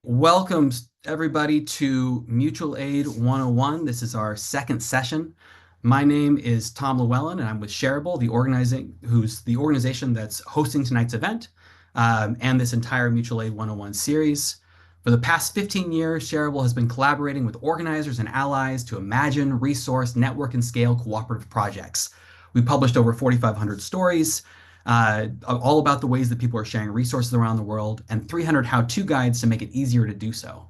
Welcome, everybody, to Mutual Aid 101. This is our second session. My name is Tom Llewellyn, and I'm with Shareable, who's the organization that's hosting tonight's event and this entire Mutual Aid 101 series. For the past 15 years, Shareable has been collaborating with organizers and allies to imagine, resource, network, and scale cooperative projects. We published over 4,500 stories, all about the ways that people are sharing resources around the world, and 300 how-to guides to make it easier to do so.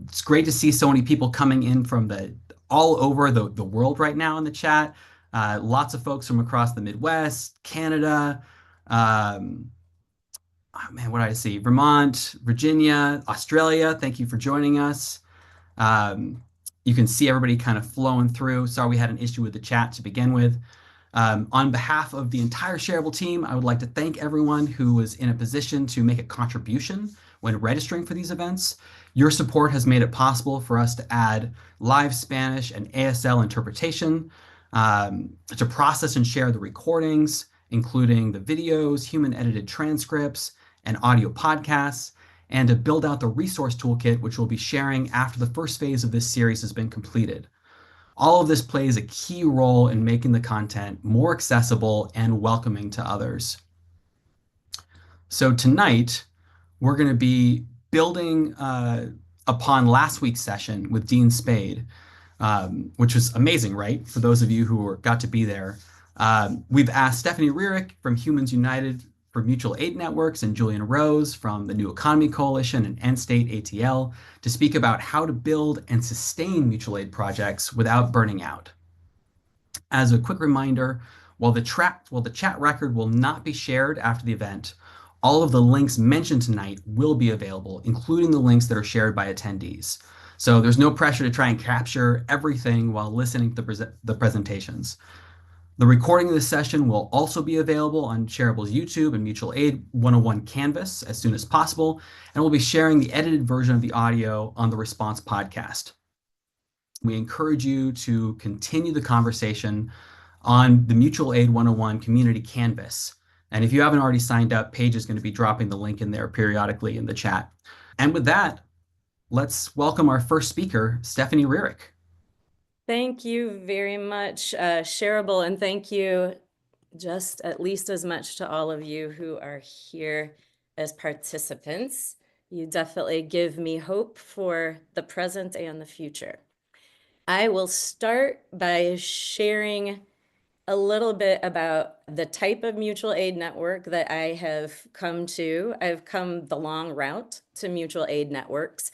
It's great to see so many people coming in from all over the world right now in the chat. Lots of folks from across the Midwest, Canada, um, oh man, what did I see? Vermont, Virginia, Australia. Thank you for joining us. Um, you can see everybody kind of flowing through. Sorry we had an issue with the chat to begin with. On behalf of the entire Shareable team, I would like to thank everyone who was in a position to make a contribution when registering for these events. Your support has made it possible for us to add live Spanish and ASL interpretation, to process and share the recordings, including the videos, human-edited transcripts, and audio podcasts, and to build out the resource toolkit, which we'll be sharing after the first phase of this series has been completed. All of this plays a key role in making the content more accessible and welcoming to others. So tonight, we're going to be building upon last week's session with Dean Spade, which was amazing, right? For those of you who got to be there. We've asked Stephanie Rearick from Humans United for Mutual Aid Networks and Julian Rose from the New Economy Coalition and Endstate ATL to speak about how to build and sustain mutual aid projects without burning out. As a quick reminder, while the chat record will not be shared after the event, all of the links mentioned tonight will be available, including the links that are shared by attendees. So there's no pressure to try and capture everything while listening to the presentations. The recording of this session will also be available on Shareable's YouTube and Mutual Aid 101 Canvas as soon as possible, and we'll be sharing the edited version of the audio on the Response podcast. We encourage you to continue the conversation on the Mutual Aid 101 Community Canvas. And if you haven't already signed up, Paige is going to be dropping the link in there periodically in the chat. And with that, let's welcome our first speaker, Stephanie Rearick. Thank you very much, Shareable, and thank you just at least as much to all of you who are here as participants. You definitely give me hope for the present and the future. I will start by sharing a little bit about the type of mutual aid network that I have come to. I've come the long route to mutual aid networks.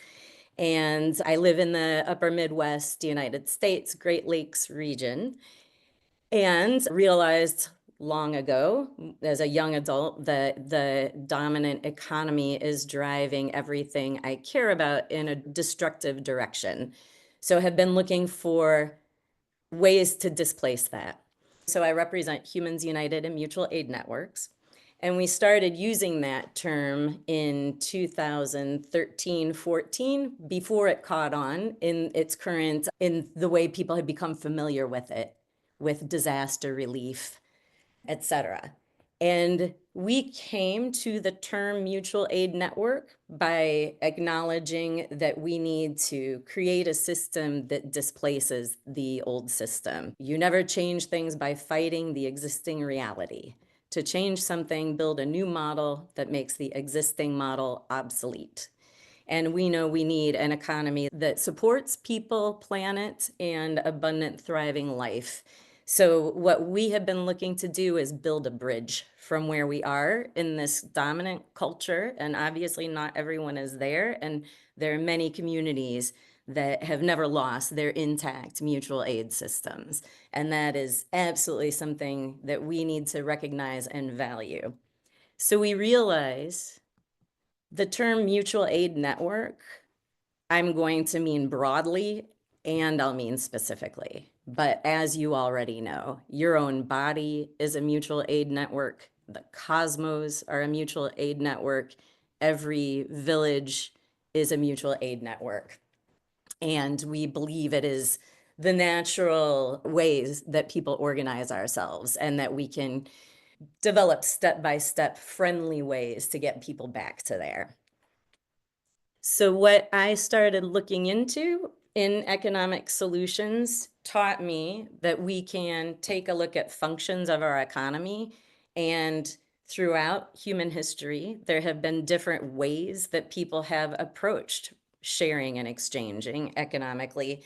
And I live in the upper Midwest, United States, Great Lakes region, and realized long ago as a young adult that the dominant economy is driving everything I care about in a destructive direction. So I have been looking for ways to displace that. So I represent Humans United and Mutual Aid Networks. And we started using that term in 2013, 14, before it caught on in the way people had become familiar with it, with disaster relief, etc. And we came to the term mutual aid network by acknowledging that we need to create a system that displaces the old system. You never change things by fighting the existing reality. To change something, build a new model that makes the existing model obsolete. And we know we need an economy that supports people, planet, and abundant, thriving life. So what we have been looking to do is build a bridge from where we are in this dominant culture. And obviously not everyone is there. And there are many communities that have never lost their intact mutual aid systems. And that is absolutely something that we need to recognize and value. So we realize the term mutual aid network, I'm going to mean broadly and I'll mean specifically. But as you already know, your own body is a mutual aid network. The cosmos are a mutual aid network. Every village is a mutual aid network. And we believe it is the natural ways that people organize ourselves and that we can develop step-by-step friendly ways to get people back to there. So what I started looking into in economic solutions taught me that we can take a look at functions of our economy. And throughout human history, there have been different ways that people have approached sharing and exchanging economically,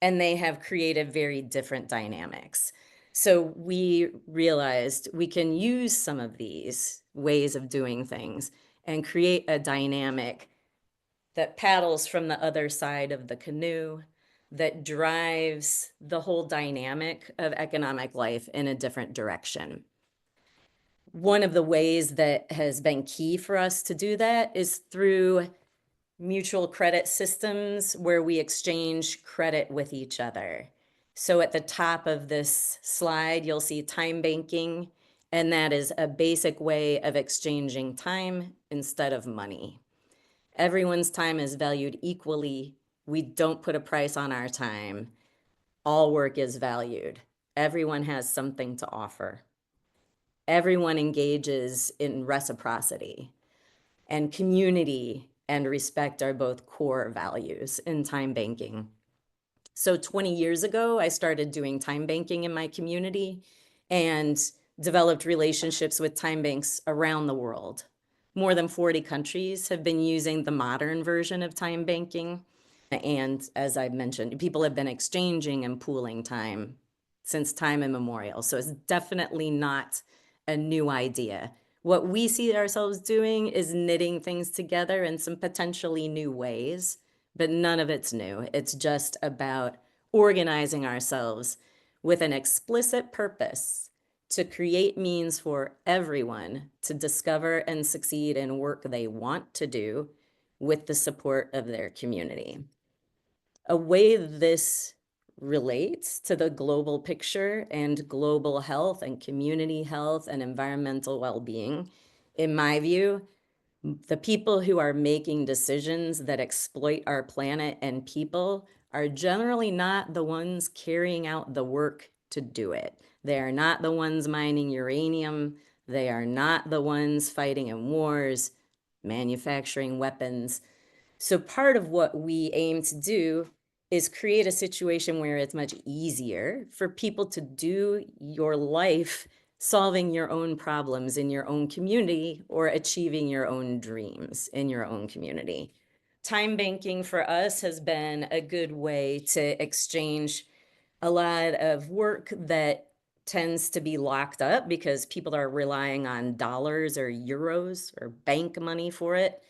and they have created very different dynamics. So we realized we can use some of these ways of doing things and create a dynamic that paddles from the other side of the canoe, that drives the whole dynamic of economic life in a different direction. One of the ways that has been key for us to do that is through mutual credit systems where we exchange credit with each other. So at the top of this slide, you'll see time banking, and that is a basic way of exchanging time instead of money. Everyone's time is valued equally. We don't put a price on our time. All work is valued. Everyone has something to offer. Everyone engages in reciprocity, and community and respect are both core values in time banking. So 20 years ago, I started doing time banking in my community and developed relationships with time banks around the world. More than 40 countries have been using the modern version of time banking. And as I mentioned, people have been exchanging and pooling time since time immemorial. So it's definitely not a new idea. What we see ourselves doing is knitting things together in some potentially new ways, but none of it's new. It's just about organizing ourselves with an explicit purpose to create means for everyone to discover and succeed in work they want to do with the support of their community. A way this relates to the global picture and global health and community health and environmental well-being, in my view, the people who are making decisions that exploit our planet and people are generally not the ones carrying out the work to do it. They are not the ones mining uranium. They are not the ones fighting in wars, manufacturing weapons. So part of what we aim to do is create a situation where it's much easier for people to do your life solving your own problems in your own community or achieving your own dreams in your own community. Time banking for us has been a good way to exchange a lot of work that tends to be locked up because people are relying on dollars or euros or bank money for it.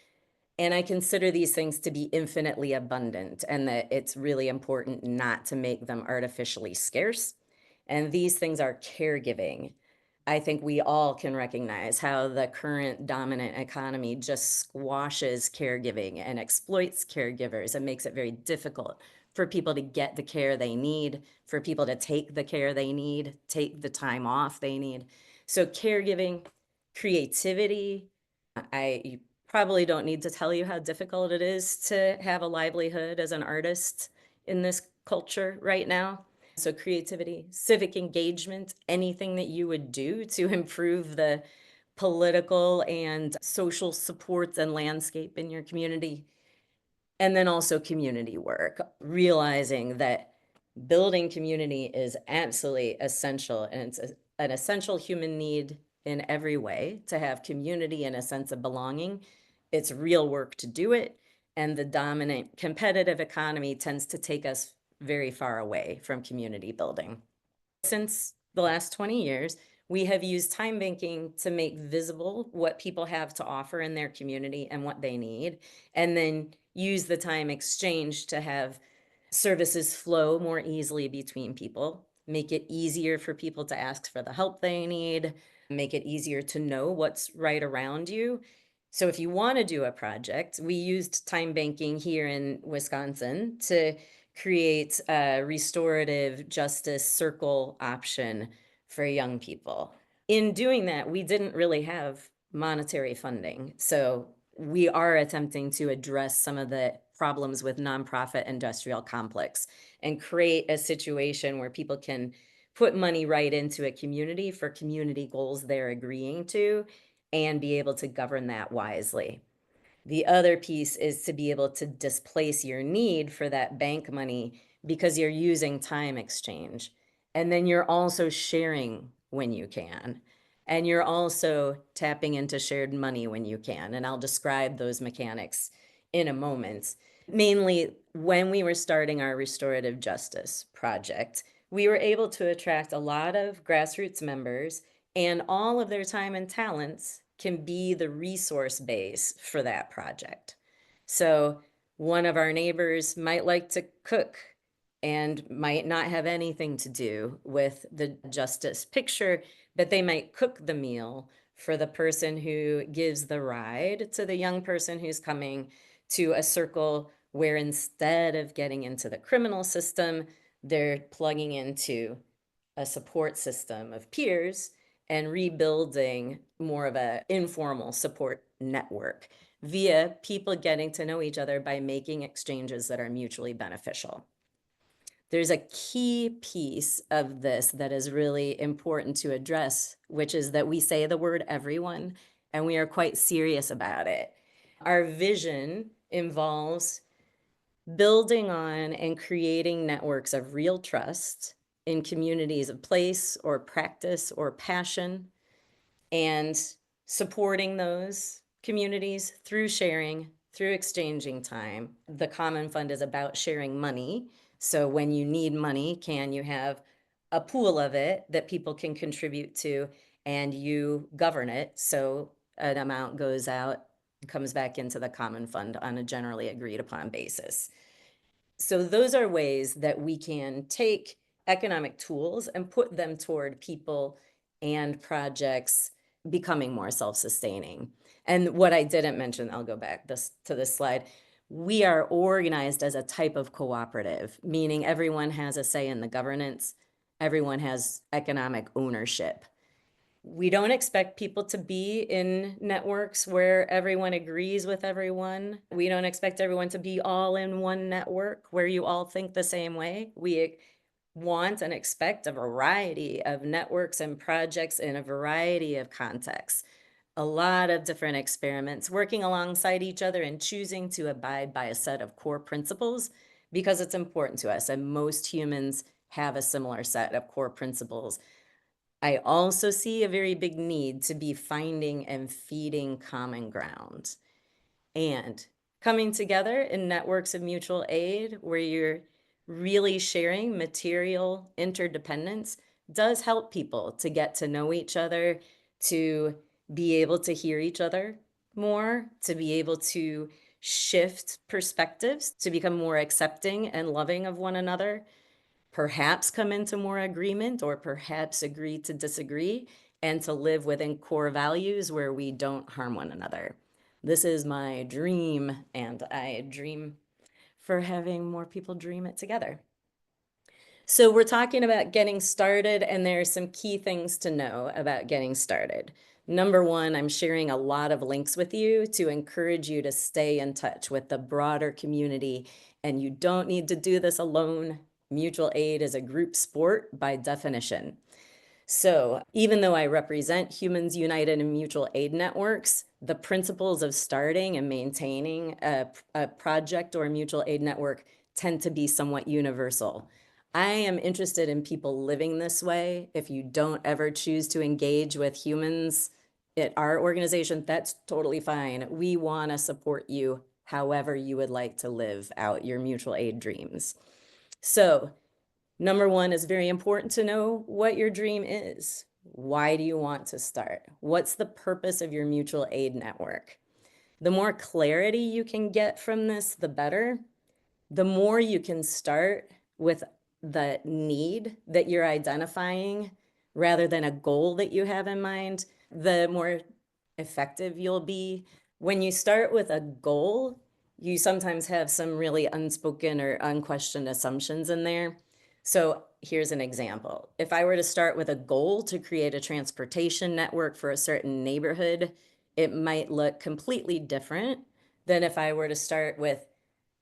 And I consider these things to be infinitely abundant and that it's really important not to make them artificially scarce. And these things are caregiving. I think we all can recognize how the current dominant economy just squashes caregiving and exploits caregivers and makes it very difficult for people to get the care they need, for people to take the care they need, take the time off they need. So caregiving, creativity, you probably don't need to tell you how difficult it is to have a livelihood as an artist in this culture right now. So creativity, civic engagement, anything that you would do to improve the political and social supports and landscape in your community. And then also community work, realizing that building community is absolutely essential, and it's an essential human need in every way to have community and a sense of belonging. It's real work to do it, and the dominant competitive economy tends to take us very far away from community building. Since the last 20 years, we have used time banking to make visible what people have to offer in their community and what they need, and then use the time exchange to have services flow more easily between people, make it easier for people to ask for the help they need, make it easier to know what's right around you. So if you want to do a project, we used time banking here in Wisconsin to create a restorative justice circle option for young people. In doing that, we didn't really have monetary funding. So we are attempting to address some of the problems with nonprofit industrial complex and create a situation where people can put money right into a community for community goals they're agreeing to and be able to govern that wisely. The other piece is to be able to displace your need for that bank money because you're using time exchange. And then you're also sharing when you can. And you're also tapping into shared money when you can. And I'll describe those mechanics in a moment. Mainly, when we were starting our restorative justice project, we were able to attract a lot of grassroots members, and all of their time and talents can be the resource base for that project. So one of our neighbors might like to cook and might not have anything to do with the justice picture, but they might cook the meal for the person who gives the ride to the young person who's coming to a circle where instead of getting into the criminal system, they're plugging into a support system of peers and rebuilding more of an informal support network via people getting to know each other by making exchanges that are mutually beneficial. There's a key piece of this that is really important to address, which is that we say the word everyone, and we are quite serious about it. Our vision involves building on and creating networks of real trust in communities of place or practice or passion, and supporting those communities through sharing, through exchanging time. The Common Fund is about sharing money. So when you need money, can you have a pool of it that people can contribute to, and you govern it so an amount goes out, comes back into the Common Fund on a generally agreed upon basis. So those are ways that we can take economic tools and put them toward people and projects becoming more self-sustaining. And what I didn't mention, I'll go back to this slide. We are organized as a type of cooperative, meaning everyone has a say in the governance, everyone has economic ownership. We don't expect people to be in networks where everyone agrees with everyone. We don't expect everyone to be all in one network where you all think the same way. We want and expect a variety of networks and projects in a variety of contexts. A lot of different experiments working alongside each other and choosing to abide by a set of core principles because it's important to us. And most humans have a similar set of core principles. I also see a very big need to be finding and feeding common ground and coming together in networks of mutual aid where you're really sharing material interdependence does help people to get to know each other, to be able to hear each other more, to be able to shift perspectives, to become more accepting and loving of one another, perhaps come into more agreement or perhaps agree to disagree, and to live within core values where we don't harm one another. This is my dream, and I dream for having more people dream it together. So we're talking about getting started, and there are some key things to know about getting started. Number one, I'm sharing a lot of links with you to encourage you to stay in touch with the broader community, and you don't need to do this alone. Mutual aid is a group sport by definition. So even though I represent Humans United and mutual aid networks, the principles of starting and maintaining a project or a mutual aid network tend to be somewhat universal. I am interested in people living this way. If you don't ever choose to engage with humans at our organization, that's totally fine. We want to support you however you would like to live out your mutual aid dreams. So number one is very important to know what your dream is. Why do you want to start? What's the purpose of your mutual aid network? The more clarity you can get from this, the better. The more you can start with the need that you're identifying rather than a goal that you have in mind, the more effective you'll be. When you start with a goal, you sometimes have some really unspoken or unquestioned assumptions in there. So here's an example. If I were to start with a goal to create a transportation network for a certain neighborhood, it might look completely different than if I were to start with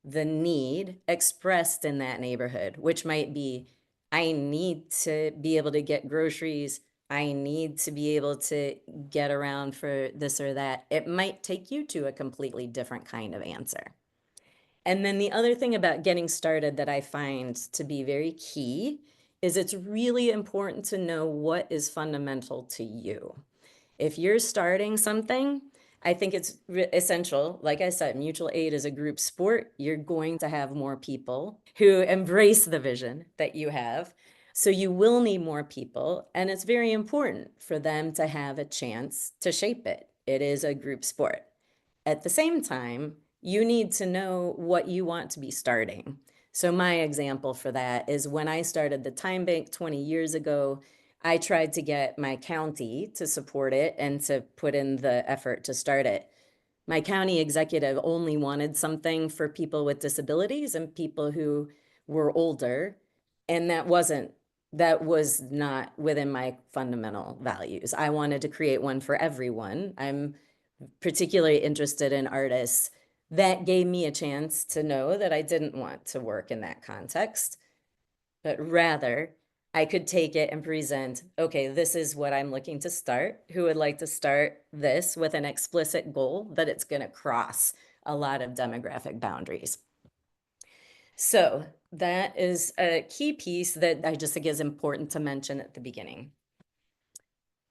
the need expressed in that neighborhood, which might be, I need to be able to get groceries I need to be able to get around for this or that, it might take you to a completely different kind of answer. And then the other thing about getting started that I find to be very key is it's really important to know what is fundamental to you. If you're starting something, I think it's essential. Like I said, mutual aid is a group sport. You're going to have more people who embrace the vision that you have. So you will need more people, and it's very important for them to have a chance to shape it. It is a group sport. At the same time, you need to know what you want to be starting. So my example for that is when I started the Time Bank 20 years ago, I tried to get my county to support it and to put in the effort to start it. My county executive only wanted something for people with disabilities and people who were older, and that was not within my fundamental values. I wanted to create one for everyone. I'm particularly interested in artists. That gave me a chance to know that I didn't want to work in that context, but rather I could take it and present, okay, this is what I'm looking to start. Who would like to start this with an explicit goal that it's going to cross a lot of demographic boundaries? So that is a key piece that I just think is important to mention at the beginning.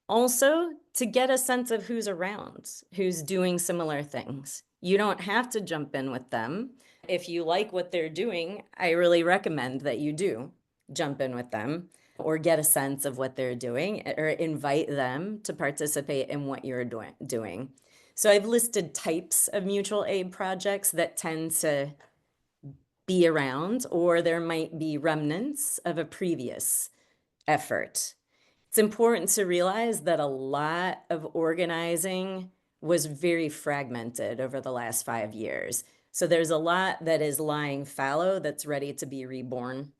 Also, to get a sense of who's around, who's doing similar things. You don't have to jump in with them. If you like what they're doing, I really recommend that you do jump in with them or get a sense of what they're doing or invite them to participate in what you're doing. So I've listed types of mutual aid projects that tend to be around, or there might be remnants of a previous effort. It's important to realize that a lot of organizing was very fragmented over the last 5 years. So there's a lot that is lying fallow that's ready to be reborn.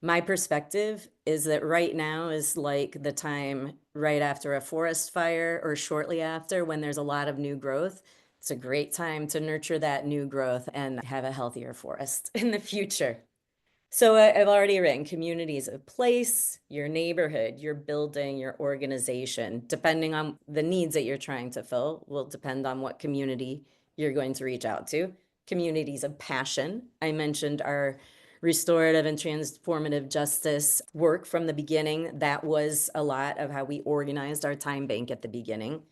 My perspective is that right now is like the time right after a forest fire or shortly after when there's a lot of new growth. It's a great time to nurture that new growth and have a healthier forest in the future. So I've already written communities of place, your neighborhood, your building, your organization, depending on the needs that you're trying to fill, will depend on what community you're going to reach out to. Communities of passion. I mentioned our restorative and transformative justice work from the beginning. That was a lot of how we organized our time bank at the beginning.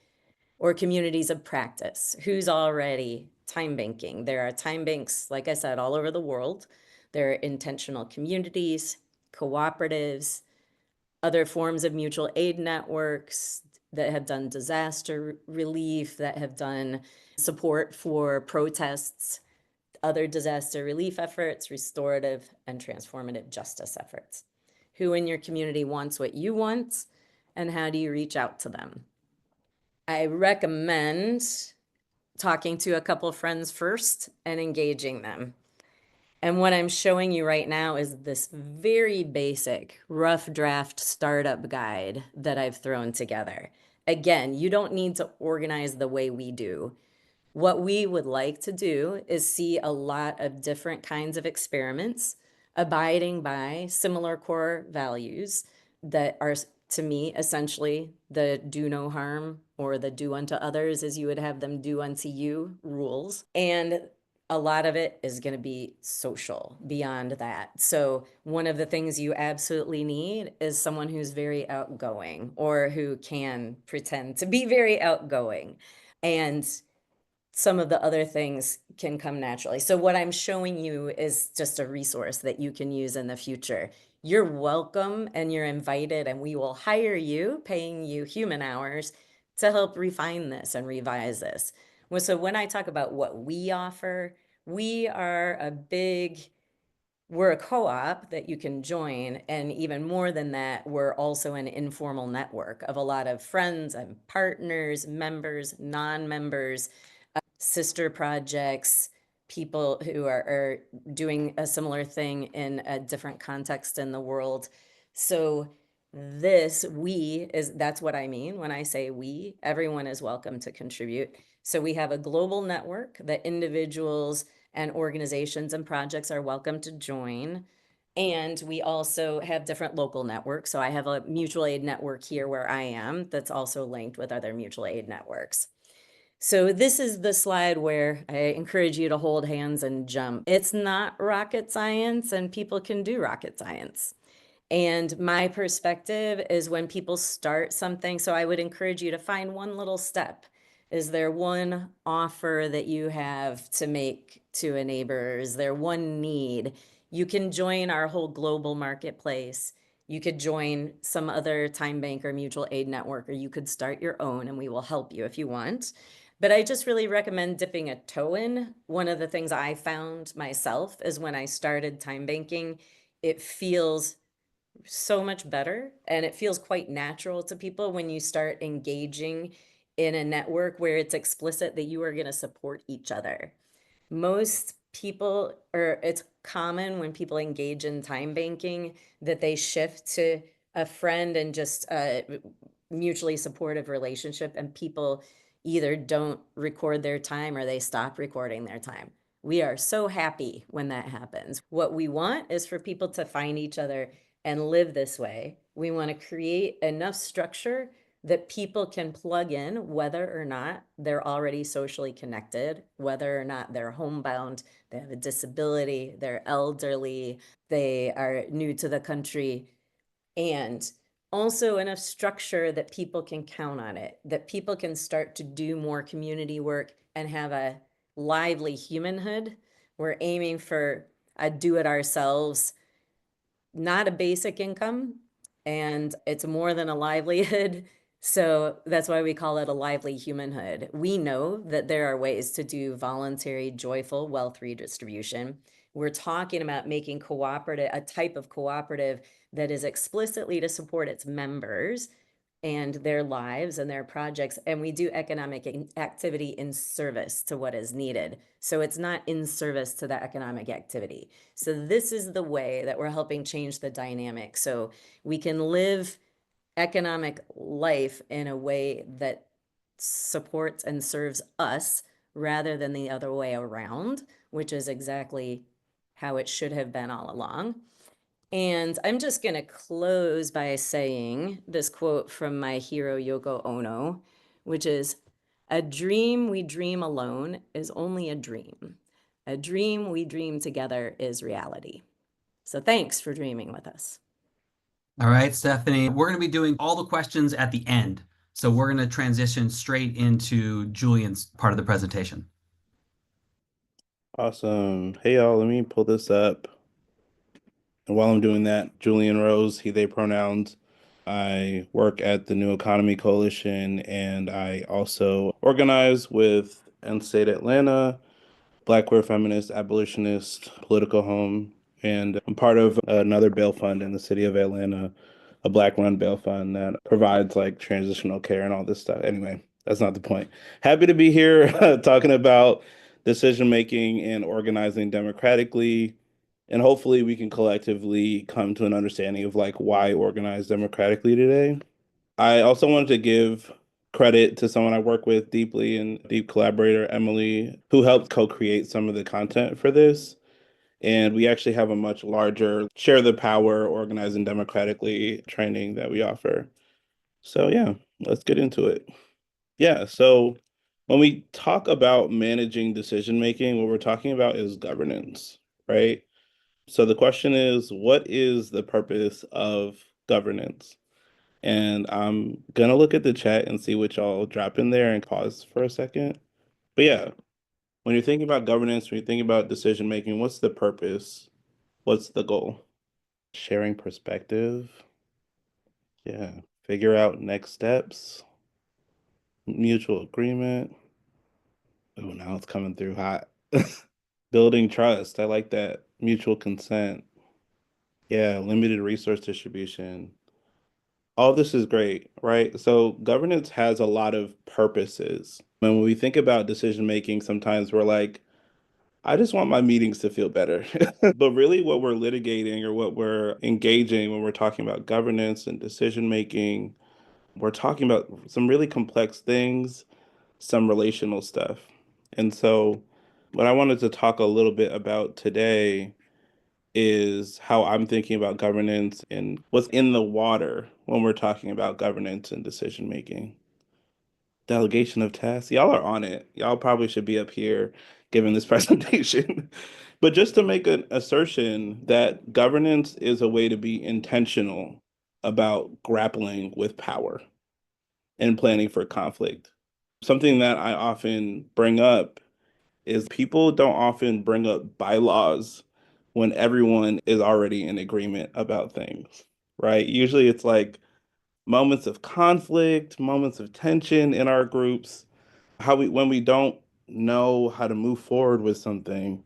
Or communities of practice. Who's already time banking? There are time banks, like I said, all over the world. There are intentional communities, cooperatives, other forms of mutual aid networks that have done disaster relief, that have done support for protests, other disaster relief efforts, restorative and transformative justice efforts. Who in your community wants what you want, and how do you reach out to them? I recommend talking to a couple of friends first and engaging them. And what I'm showing you right now is this very basic rough draft startup guide that I've thrown together. Again, you don't need to organize the way we do. What we would like to do is see a lot of different kinds of experiments abiding by similar core values that are, to me, essentially the do no harm or the do unto others as you would have them do unto you rules. And a lot of it is going to be social beyond that. So, one of the things you absolutely need is someone who's very outgoing or who can pretend to be very outgoing. And some of the other things can come naturally. So what I'm showing you is just a resource that you can use in the future. You're welcome and you're invited, and we will hire you, paying you human hours to help refine this and revise this. So when I talk about what we offer, we are we're a co-op that you can join, and even more than that, we're also an informal network of a lot of friends and partners, members, non-members, sister projects, people who are doing a similar thing in a different context in the world. So that's what I mean when I say we. Everyone is welcome to contribute. So we have a global network that individuals and organizations and projects are welcome to join. And we also have different local networks. So I have a mutual aid network here where I am that's also linked with other mutual aid networks. So this is the slide where I encourage you to hold hands and jump. It's not rocket science, and people can do rocket science. And my perspective is when people start something, so I would encourage you to find one little step. Is there one offer that you have to make to a neighbor? Is there one need? You can join our whole global marketplace. You could join some other time bank or mutual aid network, or you could start your own and we will help you if you want. But I just really recommend dipping a toe in. One of the things I found myself is when I started time banking, it feels so much better and it feels quite natural to people when you start engaging in a network where it's explicit that you are going to support each other. Most people, or it's common when people engage in time banking that they shift to a friend and just a mutually supportive relationship, and people either don't record their time or they stop recording their time. We are so happy when that happens. What we want is for people to find each other and live this way. We want to create enough structure that people can plug in whether or not they're already socially connected, whether or not they're homebound, they have a disability, they're elderly, they are new to the country, and also enough structure that people can count on it, that people can start to do more community work and have a lively humanhood. We're aiming for a do it ourselves, not a basic income, and it's more than a livelihood. So that's why we call it a lively humanhood. We know that there are ways to do voluntary, joyful wealth redistribution. We're talking about making cooperative, a type of cooperative that is explicitly to support its members and their lives and their projects. And we do economic activity in service to what is needed. So it's not in service to the economic activity. So this is the way that we're helping change the dynamic. So we can live economic life in a way that supports and serves us rather than the other way around, which is exactly how it should have been all along. And I'm just going to close by saying this quote from my hero, Yoko Ono, which is, "A dream we dream alone is only a dream. A dream we dream together is reality." So thanks for dreaming with us. All right, Stephanie, we're going to be doing all the questions at the end. So we're going to transition straight into Julian's part of the presentation. Awesome. Hey y'all, let me pull this up. And while I'm doing that, Julian Rose, he, they pronouns. I work at the New Economy Coalition and I also organize with Endstate Atlanta, Black queer feminist, abolitionist, political home, and I'm part of another bail fund in the city of Atlanta, a Black run bail fund that provides like transitional care and all this stuff. Anyway, that's not the point. Happy to be here talking about decision making and organizing democratically. And hopefully we can collectively come to an understanding of like why organize democratically today. I also wanted to give credit to someone I work with deeply and deep collaborator, Emily, who helped co-create some of the content for this. And we actually have a much larger share the power, organizing democratically training that we offer. So yeah, let's get into it. Yeah, so when we talk about managing decision making, what we're talking about is governance, right? So the question is, what is the purpose of governance? And I'm gonna look at the chat and see what y'all drop in there and pause for a second. But yeah, when you're thinking about governance, when you're thinking about decision making, what's the purpose? What's the goal? Sharing perspective. Yeah. Figure out next steps. Mutual agreement. Oh, now it's coming through hot. Building trust. I like that. Mutual consent. Yeah. Limited resource distribution. All this is great, right? So governance has a lot of purposes. And when we think about decision making, sometimes we're like, I just want my meetings to feel better. But really, what we're litigating or what we're engaging when we're talking about governance and decision making, we're talking about some really complex things, some relational stuff. And so, what I wanted to talk a little bit about today is how I'm thinking about governance and what's in the water when we're talking about governance and decision making. Delegation of tasks. Y'all are on it. Y'all probably should be up here giving this presentation. But just to make an assertion that governance is a way to be intentional about grappling with power and planning for conflict. Something that I often bring up is people don't often bring up bylaws when everyone is already in agreement about things, right? Usually it's like moments of conflict, moments of tension in our groups, how we when we don't know how to move forward with something,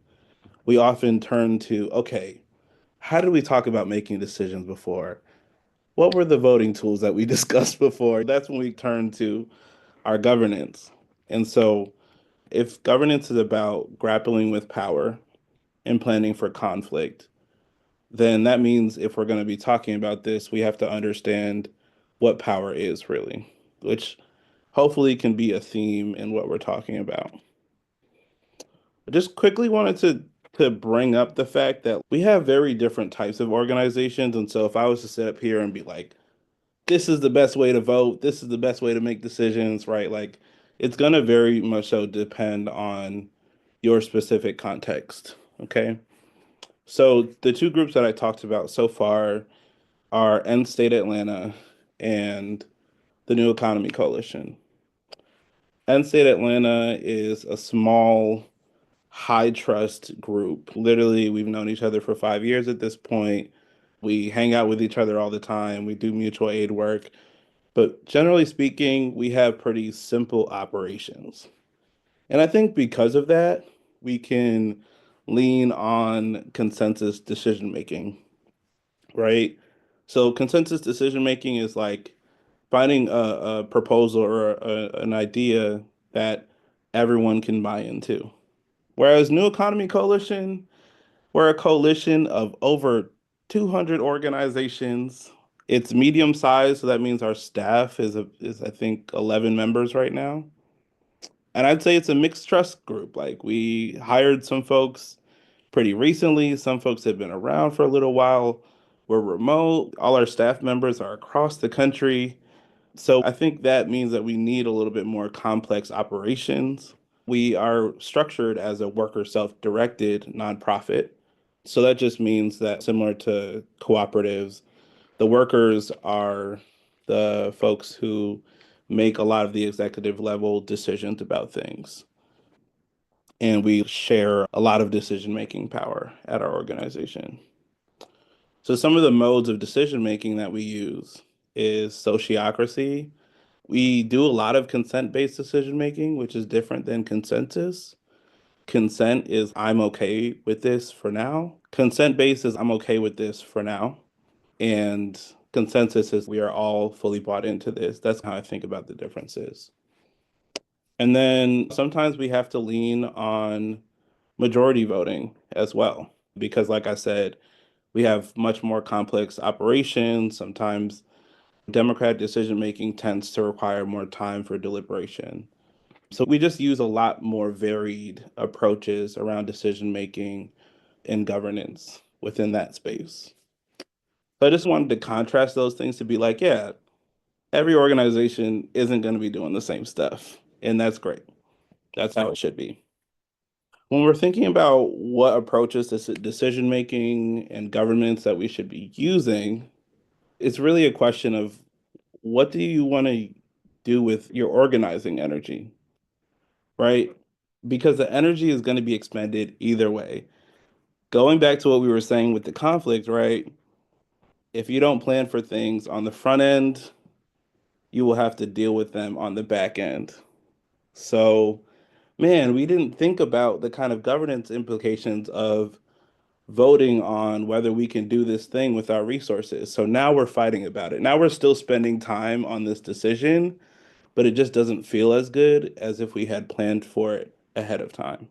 we often turn to, okay, how did we talk about making decisions before? What were the voting tools that we discussed before? That's when we turn to our governance. And so if governance is about grappling with power and planning for conflict, then that means if we're going to be talking about this, we have to understand what power is really, which hopefully can be a theme in what we're talking about. I just quickly wanted to bring up the fact that we have very different types of organizations. And so if I was to sit up here and be like, this is the best way to vote, this is the best way to make decisions, right? Like it's gonna very much so depend on your specific context. Okay. So the two groups that I talked about so far are Endstate Atlanta and the New Economy Coalition. Endstate Atlanta is a small, high trust group. Literally, we've known each other for 5 years at this point. We hang out with each other all the time. We do mutual aid work. But generally speaking, we have pretty simple operations. And I think because of that, we can lean on consensus decision making, right? So consensus decision making is like finding a proposal or an idea that everyone can buy into. Whereas New Economy Coalition, we're a coalition of over 200 organizations. It's medium sized, so that means our staff is I think 11 members right now. And I'd say it's a mixed trust group. Like we hired some folks pretty recently, some folks have been around for a little while. We're remote. All our staff members are across the country. So I think that means that we need a little bit more complex operations. We are structured as a worker self-directed nonprofit. So that just means that similar to cooperatives, the workers are the folks who make a lot of the executive level decisions about things. And we share a lot of decision making power at our organization. So some of the modes of decision making that we use is sociocracy. We do a lot of consent-based decision making, which is different than consensus. Consent is I'm okay with this for now. Consent-based is I'm okay with this for now. And consensus is we are all fully bought into this. That's how I think about the differences. And then sometimes we have to lean on majority voting as well, because like I said, we have much more complex operations. Sometimes Democratic decision making tends to require more time for deliberation. So we just use a lot more varied approaches around decision making and governance within that space. So I just wanted to contrast those things to be like, yeah, every organization isn't going to be doing the same stuff. And that's great. That's how it should be. When we're thinking about what approaches to decision making and governance that we should be using, it's really a question of what do you want to do with your organizing energy, right? Because the energy is going to be expended either way. Going back to what we were saying with the conflict, right? If you don't plan for things on the front end, you will have to deal with them on the back end. So, man, we didn't think about the kind of governance implications of voting on whether we can do this thing with our resources. So now we're fighting about it. Now we're still spending time on this decision, but it just doesn't feel as good as if we had planned for it ahead of time.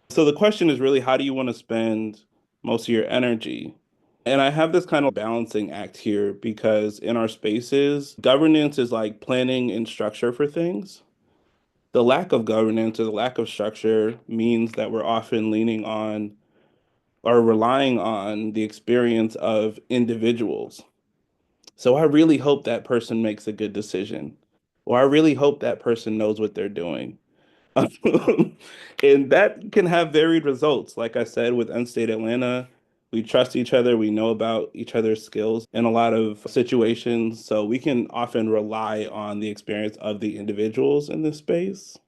So the question is really, how do you want to spend most of your energy? And I have this kind of balancing act here because in our spaces, governance is like planning and structure for things. The lack of governance or the lack of structure means that we're often leaning on are relying on the experience of individuals. So I really hope that person makes a good decision, or I really hope that person knows what they're doing. And that can have varied results. Like I said, with Endstate Atlanta, we trust each other, we know about each other's skills in a lot of situations. So we can often rely on the experience of the individuals in this space.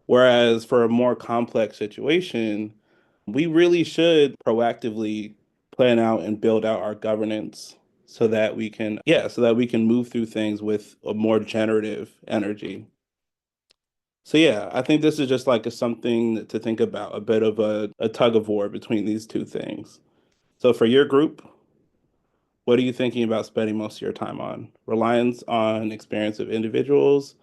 Whereas for a more complex situation, we really should proactively plan out and build out our governance so that we can, yeah, so that we can move through things with a more generative energy. So yeah, I think this is just like something to think about, a bit of a tug of war between these two things. So for your group, what are you thinking about spending most of your time on? Reliance on experience of individuals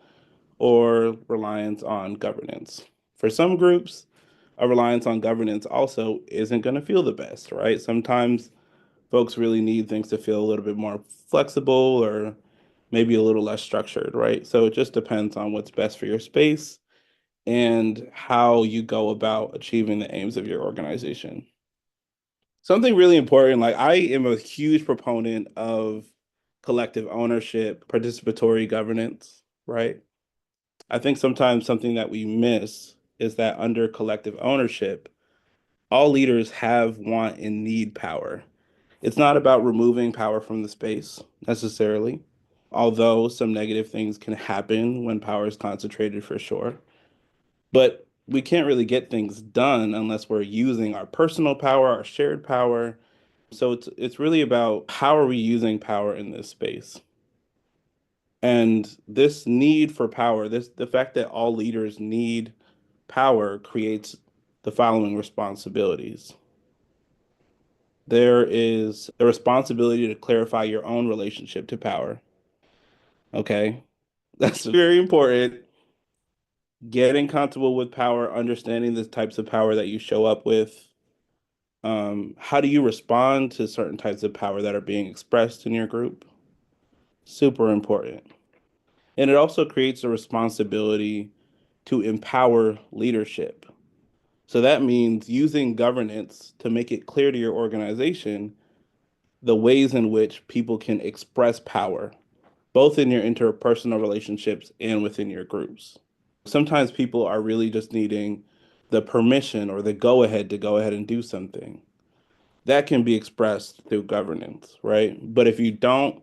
or reliance on governance? For some groups, a reliance on governance also isn't going to feel the best, right? Sometimes folks really need things to feel a little bit more flexible or maybe a little less structured, right? So it just depends on what's best for your space and how you go about achieving the aims of your organization. Something really important, like I am a huge proponent of collective ownership, participatory governance, right? I think sometimes something that we miss is that under collective ownership, all leaders have, want, and need power. It's not about removing power from the space necessarily, although some negative things can happen when power is concentrated for sure. But we can't really get things done unless we're using our personal power, our shared power. So it's really about how are we using power in this space? And this need for power, this the fact that all leaders need power creates the following responsibilities. There is the responsibility to clarify your own relationship to power. Okay. That's very important. Getting comfortable with power, understanding the types of power that you show up with. How do you respond to certain types of power that are being expressed in your group? Super important. And it also creates a responsibility to empower leadership. So that means using governance to make it clear to your organization the ways in which people can express power, both in your interpersonal relationships and within your groups. Sometimes people are really just needing the permission or the go ahead to go ahead and do something. That can be expressed through governance, right? But if you don't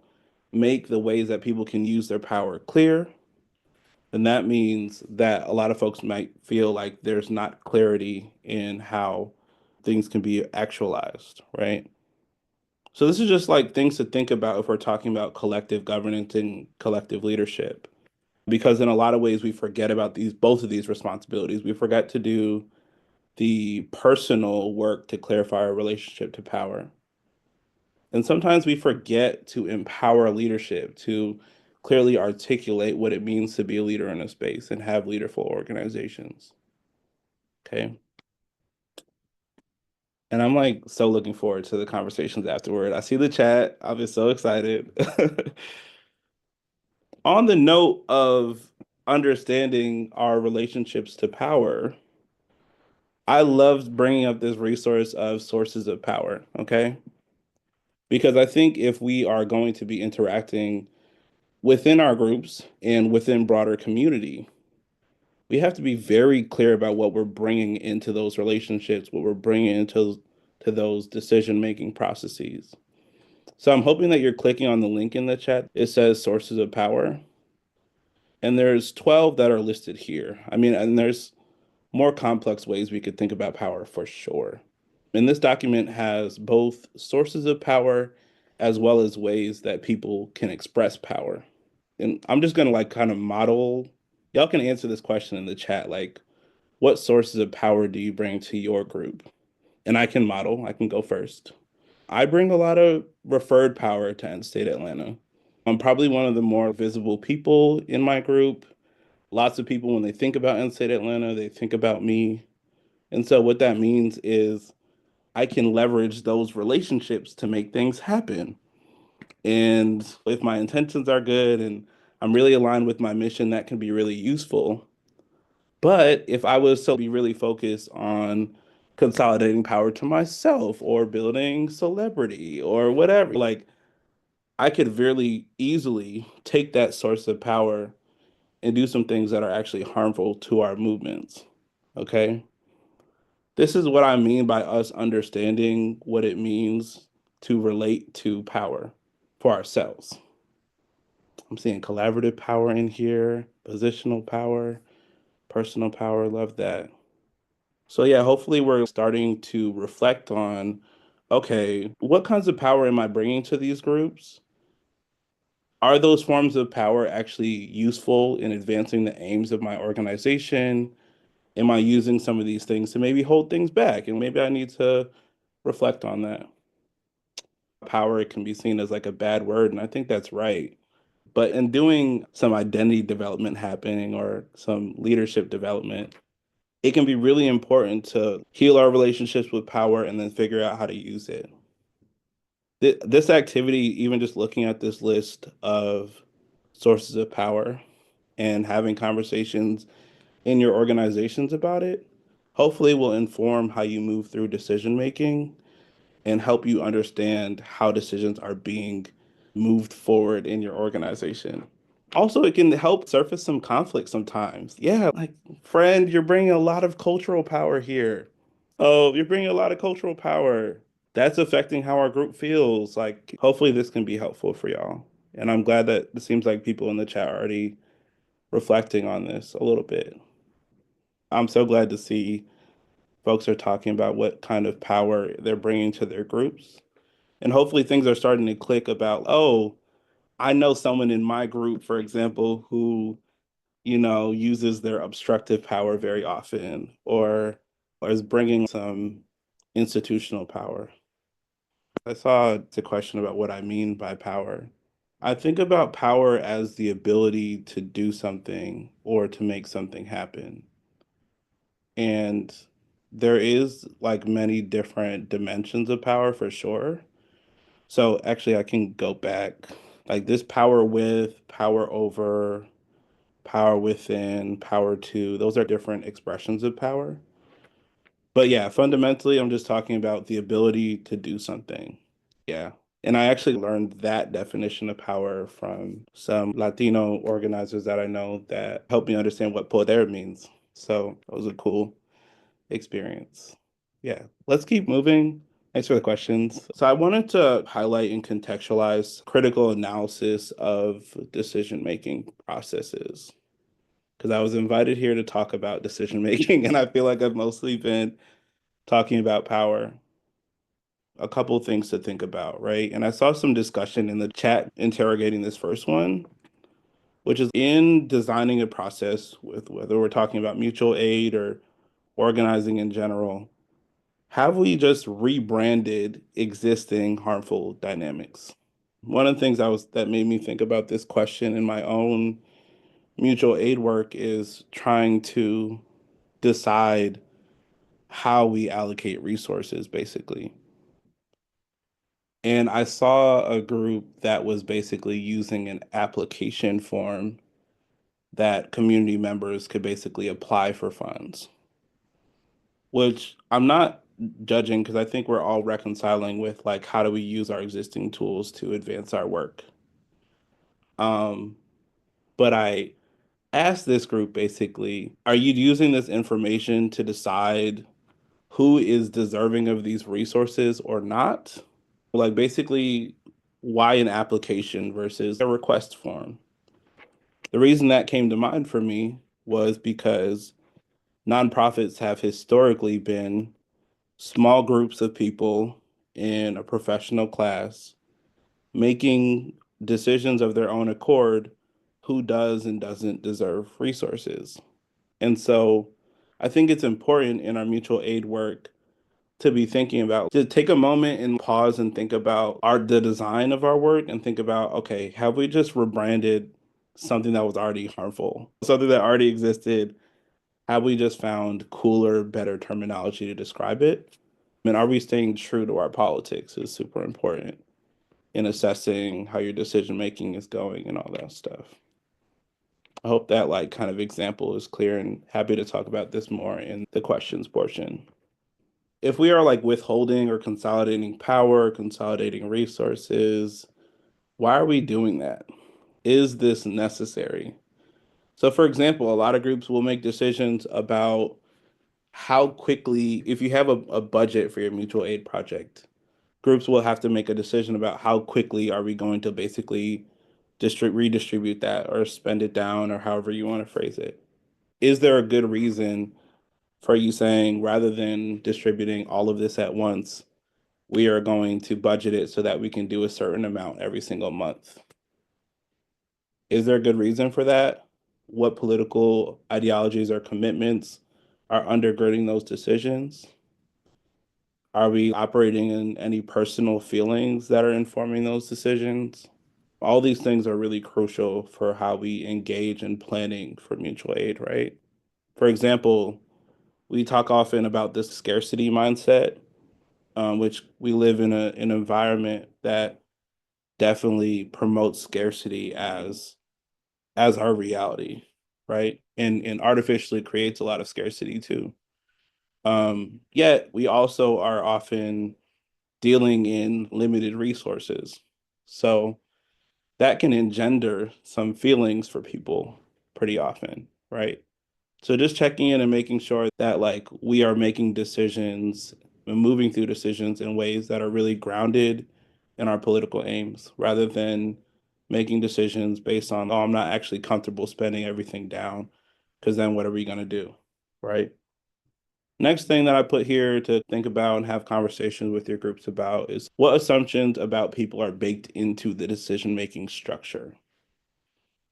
make the ways that people can use their power clear, then that means that a lot of folks might feel like there's not clarity in how things can be actualized, right? So this is just like things to think about if we're talking about collective governance and collective leadership. Because in a lot of ways we forget about these both of these responsibilities. We forget to do the personal work to clarify our relationship to power. And sometimes we forget to empower leadership, to clearly articulate what it means to be a leader in a space and have leaderful organizations. Okay. And I'm like so looking forward to the conversations afterward. I see the chat. I've been so excited. On the note of understanding our relationships to power, I loved bringing up this resource of sources of power. Okay. Because I think if we are going to be interacting within our groups and within broader community, we have to be very clear about what we're bringing into those relationships, what we're bringing into to those decision-making processes. So I'm hoping that you're clicking on the link in the chat. It says sources of power, and there's 12 that are listed here. I mean, and there's more complex ways we could think about power for sure. And this document has both sources of power as well as ways that people can express power. And I'm just gonna like kind of model. Y'all can answer this question in the chat, like what sources of power do you bring to your group? And I can model, I can go first. I bring a lot of referred power to Endstate Atlanta. I'm probably one of the more visible people in my group. Lots of people, when they think about Endstate Atlanta, they think about me. And so what that means is I can leverage those relationships to make things happen. And if my intentions are good and I'm really aligned with my mission, that can be really useful. But if I was to be really focused on consolidating power to myself or building celebrity or whatever. Like, I could very easily take that source of power and do some things that are actually harmful to our movements. Okay. This is what I mean by us understanding what it means to relate to power for ourselves. I'm seeing collaborative power in here, positional power, personal power. Love that. So, yeah, hopefully we're starting to reflect on, okay, what kinds of power am I bringing to these groups? Are those forms of power actually useful in advancing the aims of my organization? Am I using some of these things to maybe hold things back? And maybe I need to reflect on that. Power can be seen as like a bad word, and I think that's right. But in doing some identity development happening or some leadership development, it can be really important to heal our relationships with power and then figure out how to use it. This activity, even just looking at this list of sources of power and having conversations in your organizations about it, hopefully will inform how you move through decision making and help you understand how decisions are being moved forward in your organization. Also, it can help surface some conflict sometimes. Yeah, like, friend, you're bringing a lot of cultural power here. Oh, you're bringing a lot of cultural power. That's affecting how our group feels. Like, hopefully, this can be helpful for y'all. And I'm glad that it seems like people in the chat are already reflecting on this a little bit. I'm so glad to see folks are talking about what kind of power they're bringing to their groups. And hopefully things are starting to click about, oh, I know someone in my group, for example, who, uses their obstructive power very often or is bringing some institutional power. I saw the question about what I mean by power. I think about power as the ability to do something or to make something happen. And there is like many different dimensions of power for sure. So actually, I can go back. Like this power with, power over, power within, power to, those are different expressions of power. But yeah, fundamentally, I'm just talking about the ability to do something. Yeah. And I actually learned that definition of power from some Latino organizers that I know that helped me understand what poder means. So that was a cool experience. Yeah, let's keep moving. Thanks for the questions. So I wanted to highlight and contextualize critical analysis of decision-making processes because I was invited here to talk about decision making, and I feel like I've mostly been talking about power. A couple of things to think about, right? And I saw some discussion in the chat interrogating this first one, which is in designing a process with whether we're talking about mutual aid or organizing in general, have we just rebranded existing harmful dynamics? One of the things that made me think about this question in my own mutual aid work is trying to decide how we allocate resources, basically. And I saw a group that was basically using an application form that community members could basically apply for funds, which I'm not judging because I think we're all reconciling with like how do we use our existing tools to advance our work. Um, but I asked this group basically, are you using this information to decide who is deserving of these resources or not? Like basically, why an application versus a request form? The reason that came to mind for me was because nonprofits have historically been small groups of people in a professional class making decisions of their own accord who does and doesn't deserve resources. And so I think it's important in our mutual aid work to be thinking about to take a moment and pause and think about the design of our work and think about, okay, have we just rebranded something that was already harmful, something that already existed? Have we just found cooler, better terminology to describe it? And are we staying true to our politics is super important in assessing how your decision making is going and all that stuff. I hope that like kind of example is clear and happy to talk about this more in the questions portion. if we are like withholding or consolidating power, consolidating resources, why are we doing that? Is this necessary? So, for example, a lot of groups will make decisions about how quickly, if you have a budget for your mutual aid project, groups will have to make a decision about how quickly are we going to basically redistribute that or spend it down or however you want to phrase it. Is there a good reason for you saying rather than distributing all of this at once, we are going to budget it so that we can do a certain amount every single month? Is there a good reason for that? What political ideologies or commitments are undergirding those decisions? Are we operating in any personal feelings that are informing those decisions? All these things are really crucial for how we engage in planning for mutual aid, right? For example, we talk often about this scarcity mindset, which we live in an environment that definitely promotes scarcity as our reality, right? And artificially creates a lot of scarcity too. Yet we also are often dealing in limited resources. So that can engender some feelings for people pretty often, right? So just checking in and making sure that like we are making decisions and moving through decisions in ways that are really grounded in our political aims rather than making decisions based on, oh, I'm not actually comfortable spending everything down because then what are we going to do? Right. Next thing that I put here to think about and have conversations with your groups about is what assumptions about people are baked into the decision-making structure.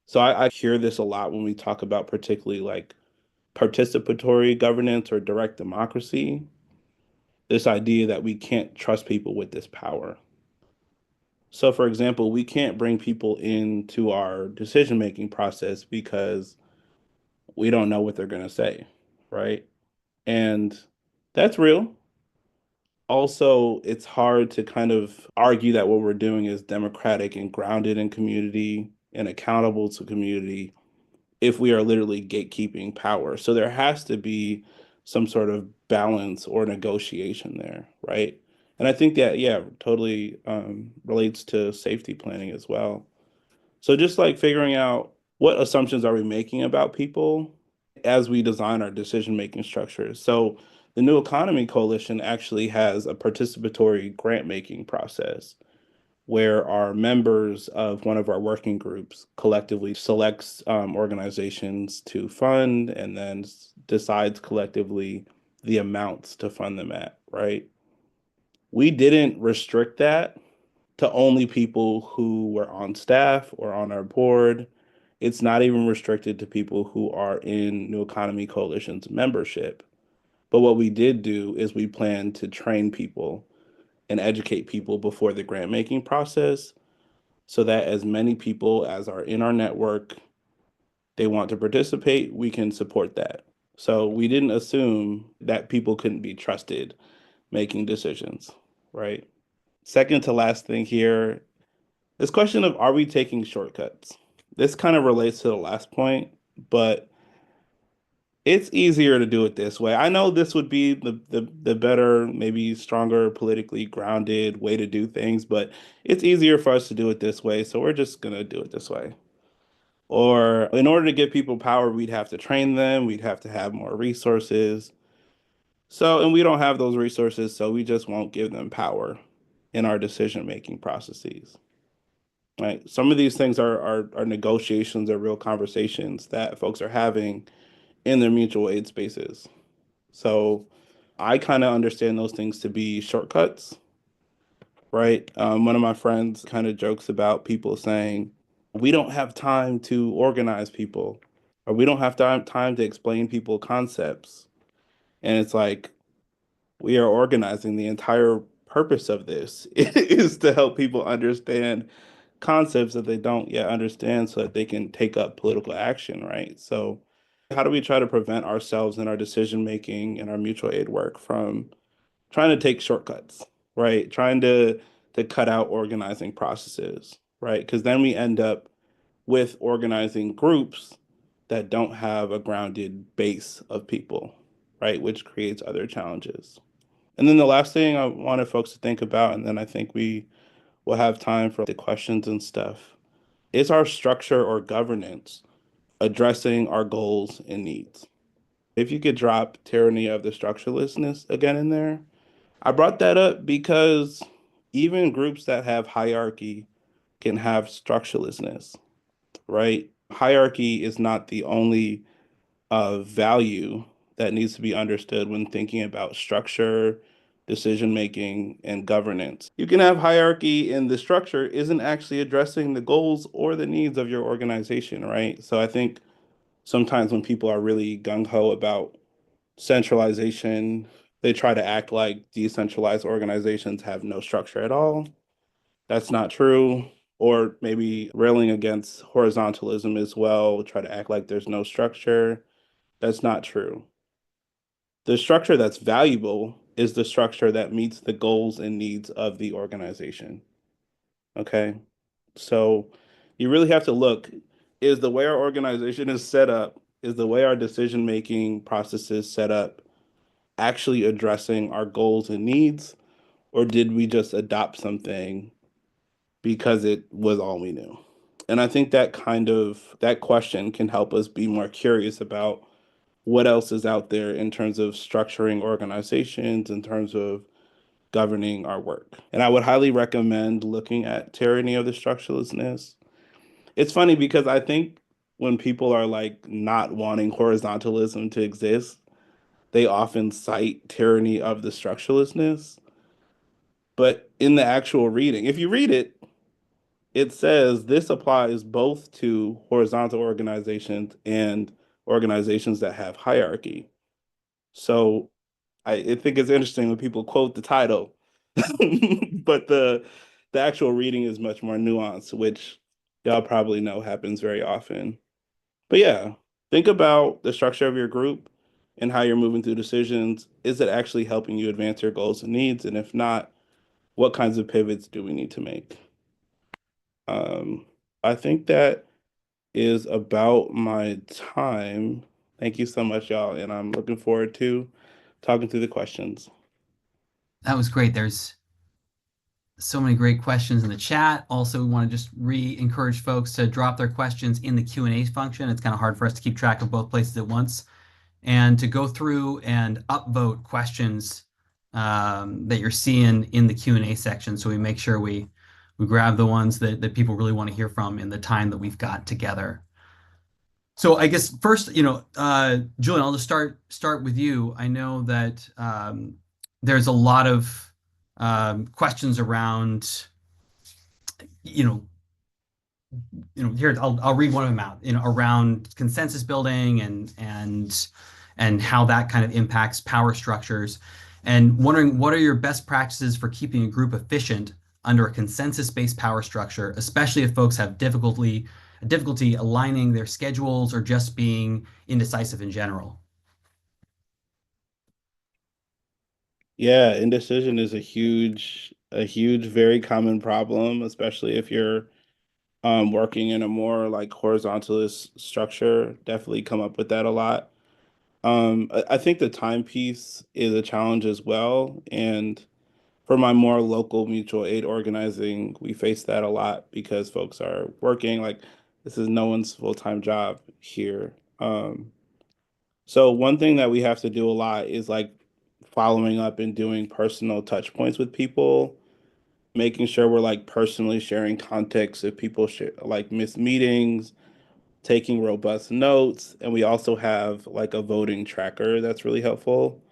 So I hear this a lot when we talk about particularly like participatory governance or direct democracy, this idea that we can't trust people with this power. So, for example, we can't bring people into our decision making process because we don't know what they're going to say, right? And that's real. Also, it's hard to kind of argue that what we're doing is democratic and grounded in community and accountable to community if we are literally gatekeeping power. So there has to be some sort of balance or negotiation there, right? And I think that, yeah, totally relates to safety planning as well. So just like figuring out what assumptions are we making about people as we design our decision-making structures. So the New Economy Coalition actually has a participatory grant-making process where our members of one of our working groups collectively selects organizations to fund and then decides collectively the amounts to fund them at, right? We didn't restrict that to only people who were on staff or on our board. It's not even restricted to people who are in New Economy Coalition's membership. But what we did do is we plan to train people and educate people before the grant making process so that as many people as are in our network, they want to participate, we can support that. So we didn't assume that people couldn't be trusted making decisions, right? Second to last thing here, this question of are we taking shortcuts? This kind of relates to the last point, but it's easier to do it this way. I know this would be the better, maybe stronger, politically grounded way to do things, but it's easier for us to do it this way, so we're just gonna do it this way. Or in order to give people power, we'd have to train them, we'd have to have more resources. So, and we don't have those resources, so we just won't give them power in our decision-making processes. Right? Some of these things are negotiations or real conversations that folks are having in their mutual aid spaces. So I kind of understand those things to be shortcuts, right? One of my friends kind of jokes about people saying, we don't have time to organize people, or we don't have time to explain people concepts. And it's like, we are organizing. The entire purpose of this is to help people understand concepts that they don't yet understand so that they can take up political action, right? So, how do we try to prevent ourselves in our decision making and our mutual aid work from trying to take shortcuts, right? Trying to cut out organizing processes, right? Because then we end up with organizing groups that don't have a grounded base of people, right? Which creates other challenges. And then the last thing I wanted folks to think about, and then I think we will have time for the questions and stuff, is our structure or governance addressing our goals and needs? If you could drop tyranny of the structurelessness again in there. I brought that up because even groups that have hierarchy can have structurelessness, right? Hierarchy is not the only value that needs to be understood when thinking about structure, decision making, and governance. You can have hierarchy, and the structure isn't actually addressing the goals or the needs of your organization, right? So I think sometimes when people are really gung ho about centralization, they try to act like decentralized organizations have no structure at all. That's not true. Or maybe railing against horizontalism as well, try to act like there's no structure. That's not true. The structure that's valuable is the structure that meets the goals and needs of the organization. Okay. So you really have to look, is the way our organization is set up, is the way our decision making processes set up actually addressing our goals and needs, or did we just adopt something because it was all we knew? And I think that question can help us be more curious about what else is out there in terms of structuring organizations, in terms of governing our work. And I would highly recommend looking at tyranny of the structurelessness. It's funny because I think when people are like not wanting horizontalism to exist, they often cite tyranny of the structurelessness. But in the actual reading, if you read it, it says this applies both to horizontal organizations and organizations that have hierarchy. So I think it's interesting when people quote the title, but the actual reading is much more nuanced, which y'all probably know happens very often. But yeah, think about the structure of your group and how you're moving through decisions. Is it actually helping you advance your goals and needs? And if not, what kinds of pivots do we need to make? Um, I think that is about my time. Thank you so much, y'all. And I'm looking forward to talking through the questions. That was great. There's so many great questions in the chat. Also, we want to just re-encourage folks to drop their questions in the Q&A function. It's kind of hard for us to keep track of both places at once. And to go through and upvote questions that you're seeing in the Q&A section, so we make sure we grab the ones that people really want to hear from in the time that we've got together. So I guess first, Julian, I'll just start with you. I know that there's a lot of questions around, you know, here I'll read one of them out, around consensus building and how that kind of impacts power structures, and wondering what are your best practices for keeping a group efficient under a consensus-based power structure, especially if folks have difficulty aligning their schedules or just being indecisive in general. Yeah, indecision is a huge, very common problem, especially if you're working in a more like horizontalist structure. Definitely come up with that a lot. I think the time piece is a challenge as well. And for my more local mutual aid organizing, we face that a lot because folks are working. Like this is no one's full-time job here. So one thing that we have to do a lot is like following up and doing personal touch points with people, making sure we're like personally sharing context if people like miss meetings, taking robust notes, and we also have like a voting tracker that's really helpful,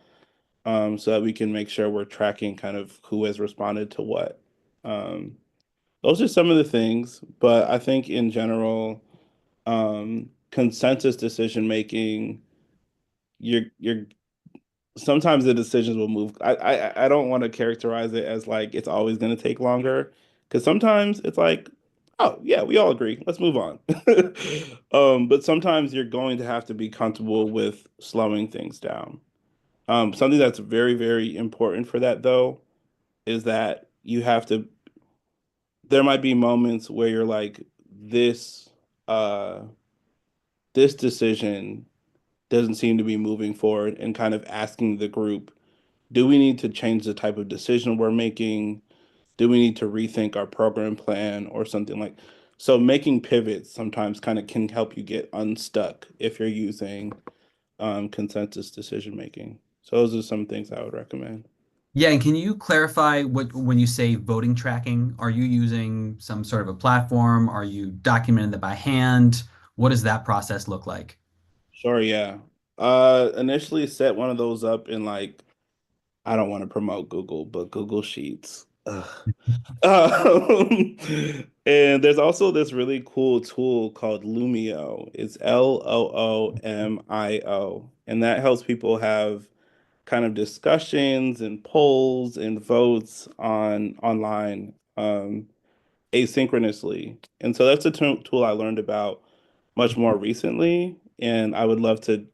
so that we can make sure we're tracking kind of who has responded to what. Um, those are some of the things, but I think in general, consensus decision making, you're sometimes the decisions will move. I don't want to characterize it as like it's always going to take longer, because sometimes it's like, oh yeah, we all agree, let's move on. But sometimes you're going to have to be comfortable with slowing things down. Something that's very, very important for that though is that you have to. There might be moments where you're like, this, uh, this decision doesn't seem to be moving forward, and kind of asking the group do we need to change the type of decision we're making? Do we need to rethink our program plan or something like so making pivots sometimes kind of can help you get unstuck if you're using consensus decision making. So those are some things I would recommend. Yeah, and can you clarify what when you say voting tracking, are you using some sort of a platform? Are you documenting that by hand? What does that process look like? Sure, yeah. Initially set one of those up in like I don't want to promote Google, but Google Sheets. Ugh. And there's also this really cool tool called Lumio. It's Loomio, and that helps people have kind of discussions and polls and votes on online asynchronously. And so that's a tool I learned about much more recently, and I would love to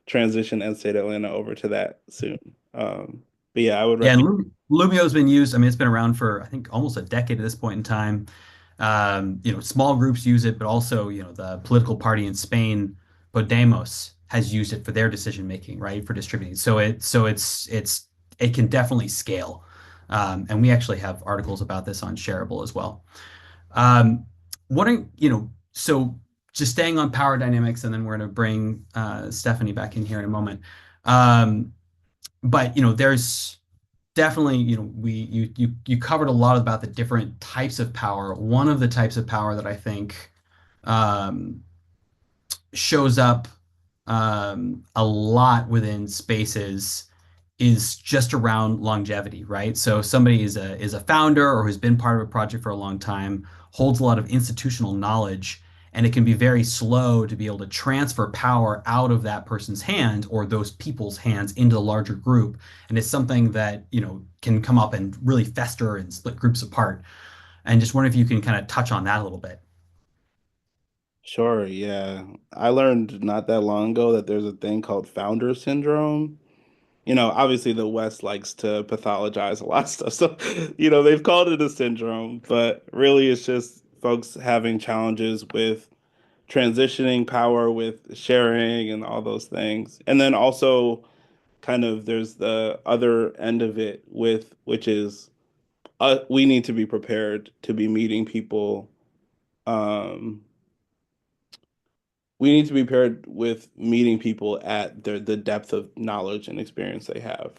transition Endstate Atlanta over to that soon. But yeah, I would Yeah, and recommend. Lumio's been used. I mean, it's been around for I think almost a decade at this point in time. Small groups use it, but also, the political party in Spain, Podemos, has used it for their decision making, right, for distributing. It can definitely scale. And we actually have articles about this on Shareable as well. Um, so just staying on power dynamics, and then we're going to bring Stephanie back in here in a moment. Um, but there's definitely, you covered a lot about the different types of power. One of the types of power that I think um, shows up a lot within spaces is just around longevity, right? So somebody is a founder or who's been part of a project for a long time, holds a lot of institutional knowledge, and it can be very slow to be able to transfer power out of that person's hand or those people's hands into the larger group. And it's something that, can come up and really fester and split groups apart. And just wonder if you can kind of touch on that a little bit. Sure, yeah. I learned not that long ago that there's a thing called founder syndrome. Obviously the West likes to pathologize a lot of stuff. So, they've called it a syndrome, but really it's just folks having challenges with transitioning power, with sharing and all those things. And then also kind of there's the other end of it with which is we need to be prepared to be meeting people. Um, we need to be paired with meeting people at the depth of knowledge and experience they have.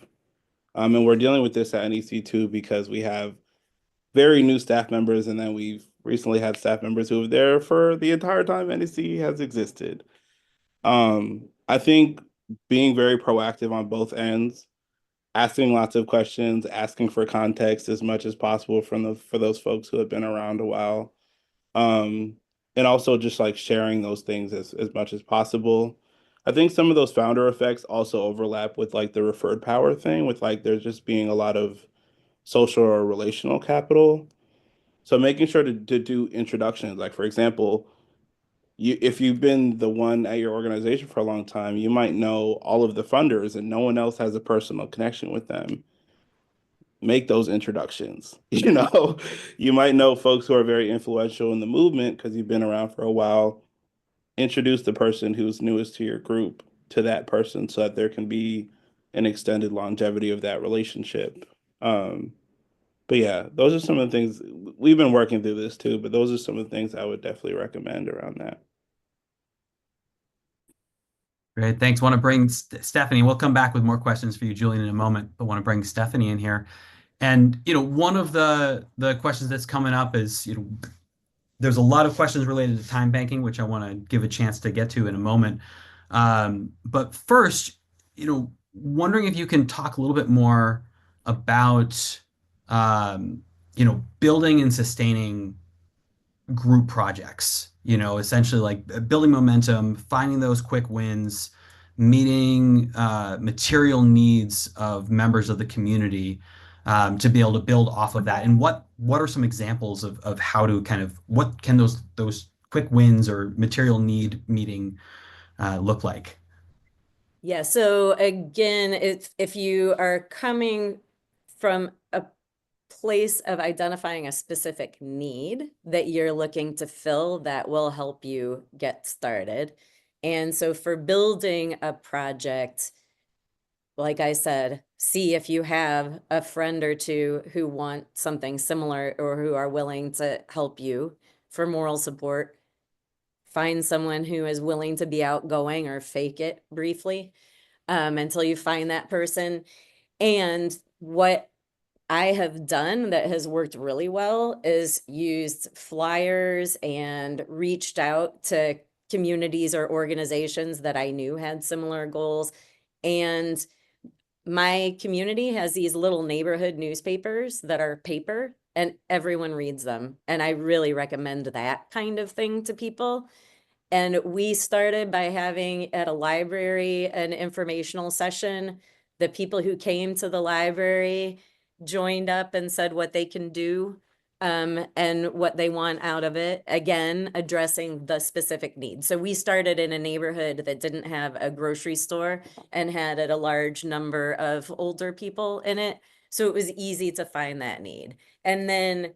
And we're dealing with this at NEC too because we have very new staff members, and then we've recently had staff members who were there for the entire time NEC has existed. I think being very proactive on both ends, asking lots of questions, asking for context as much as possible from the for those folks who have been around a while. Um, and also just like sharing those things as much as possible. I think some of those founder effects also overlap with like the referred power thing, with like there's just being a lot of social or relational capital. So making sure to do introductions, like for example, if you've been the one at your organization for a long time, you might know all of the funders and no one else has a personal connection with them. Make those introductions. You might know folks who are very influential in the movement because you've been around for a while. Introduce the person who's newest to your group to that person so that there can be an extended longevity of that relationship. Um, but yeah, those are some of the things we've been working through this too, but those are some of the things I would definitely recommend around that. Great, thanks. Want to bring Stephanie. We'll come back with more questions for you, Julian, in a moment, but want to bring Stephanie in here. And one of the questions that's coming up is, there's a lot of questions related to time banking, which I want to give a chance to get to in a moment. But first, wondering if you can talk a little bit more about, building and sustaining group projects, essentially like building momentum, finding those quick wins, meeting material needs of members of the community, to be able to build off of that. And what are some examples of how to kind of what can those quick wins or material need meeting look like? Yeah, so again, if you are coming from a place of identifying a specific need that you're looking to fill, that will help you get started. And so for building a project, like I said, see if you have a friend or two who want something similar or who are willing to help you for moral support. Find someone who is willing to be outgoing or fake it briefly until you find that person. And what I have done that has worked really well is used flyers and reached out to communities or organizations that I knew had similar goals. And my community has these little neighborhood newspapers that are paper and everyone reads them. And I really recommend that kind of thing to people. And we started by having at a library an informational session. The people who came to the library joined up and said what they can do and what they want out of it. Again, addressing the specific needs. So we started in a neighborhood that didn't have a grocery store and had a large number of older people in it. So it was easy to find that need. And then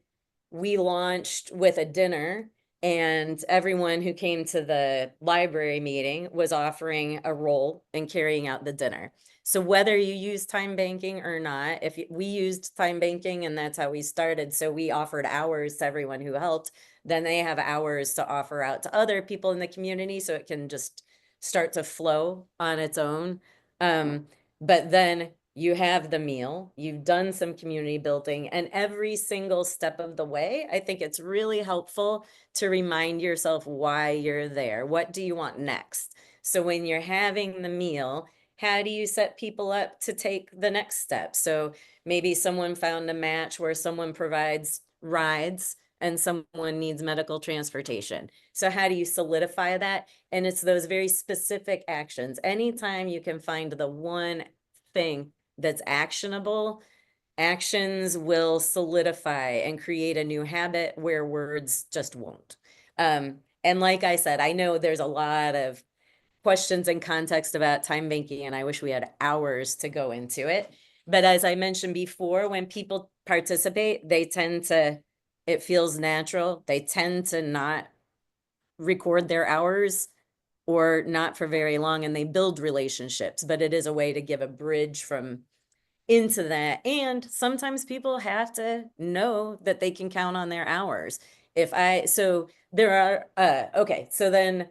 we launched with a dinner, and everyone who came to the library meeting was offering a role in carrying out the dinner. So whether you use time banking or not, we used time banking and that's how we started. So we offered hours to everyone who helped. Then they have hours to offer out to other people in the community so it can just start to flow on its own. But then you have the meal, you've done some community building, and every single step of the way, I think it's really helpful to remind yourself why you're there. What do you want next? So when you're having the meal, how do you set people up to take the next step? So maybe someone found a match where someone provides rides and someone needs medical transportation. So how do you solidify that? And it's those very specific actions. Anytime you can find the one thing that's actionable, actions will solidify and create a new habit where words just won't. And like I said, I know there's a lot of questions and context about time banking, and I wish we had hours to go into it. But as I mentioned before, when people participate, it feels natural. They tend to not record their hours or not for very long, and they build relationships, but it is a way to give a bridge from into that. And sometimes people have to know that they can count on their hours. So there are, okay, so then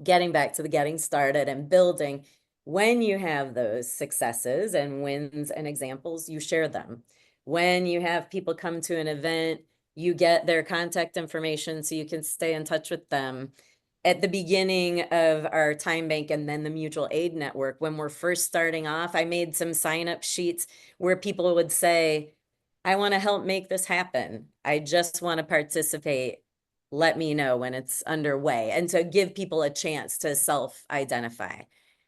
getting back to the getting started and building, when you have those successes and wins and examples, you share them. When you have people come to an event, you get their contact information so you can stay in touch with them. At the beginning of our time bank and then the mutual aid network, when we're first starting off, I made some sign up sheets where people would say, I want to help make this happen. I just want to participate. Let me know when it's underway. And to give people a chance to self-identify.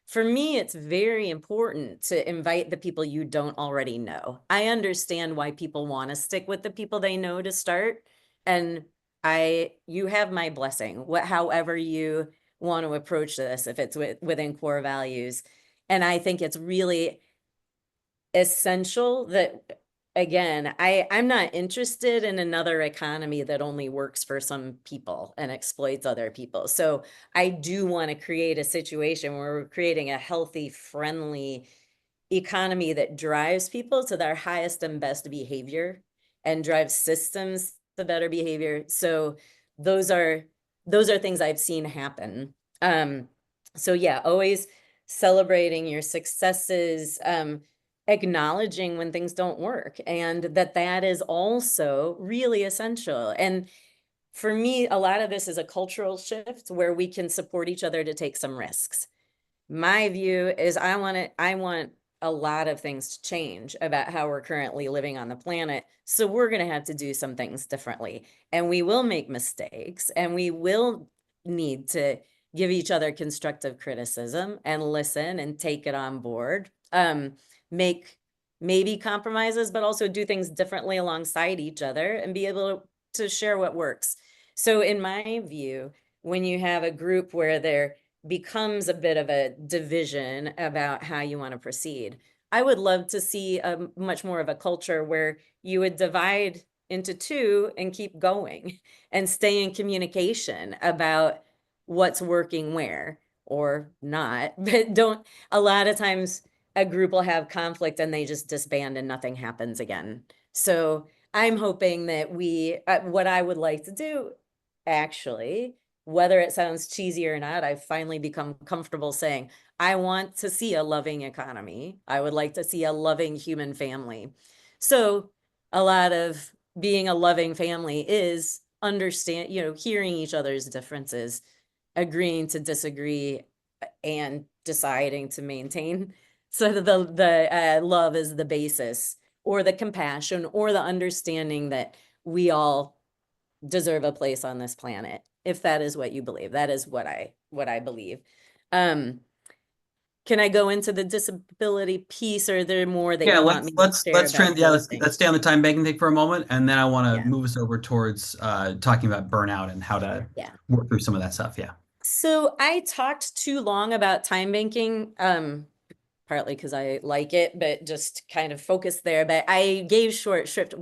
For me, it's very important to invite the people you don't already know. I understand why people want to stick with the people they know to start. And you have my blessing, however you want to approach this, if it's within core values. And I think it's really essential that, again, I'm not interested in another economy that only works for some people and exploits other people. So I do want to create a situation where we're creating a healthy, friendly economy that drives people to their highest and best behavior and drives systems to better behavior. So those are things I've seen happen. So yeah, always celebrating your successes, acknowledging when things don't work, and that is also really essential. And for me, a lot of this is a cultural shift where we can support each other to take some risks. My view is I want a lot of things to change about how we're currently living on the planet. So we're going to have to do some things differently, and we will make mistakes, and we will need to give each other constructive criticism and listen and take it on board. Make maybe compromises, but also do things differently alongside each other and be able to share what works. So in my view, when you have a group where there becomes a bit of a division about how you want to proceed, I would love to see a much more of a culture where you would divide into two and keep going and stay in communication about what's working where. or not, but a lot of times a group will have conflict and they just disband and nothing happens again. So I'm hoping that what I would like to do, actually, whether it sounds cheesy or not, I've finally become comfortable saying, I want to see a loving economy. I would like to see a loving human family. So a lot of being a loving family is hearing each other's differences, agreeing to disagree, and deciding to maintain. So the love is the basis, or the compassion, or the understanding that we all deserve a place on this planet. If that is what you believe, that is what I believe. Can I go into the disability piece, or are there more that Yeah, you want me to share about let's closing? stay on the time banking thing for a moment, and then I want to Yeah, move us over towards talking about burnout and how to yeah. work through some of that stuff. Yeah. So I talked too long about time banking, partly because I like it, but just kind of focused there. But I gave short shrift.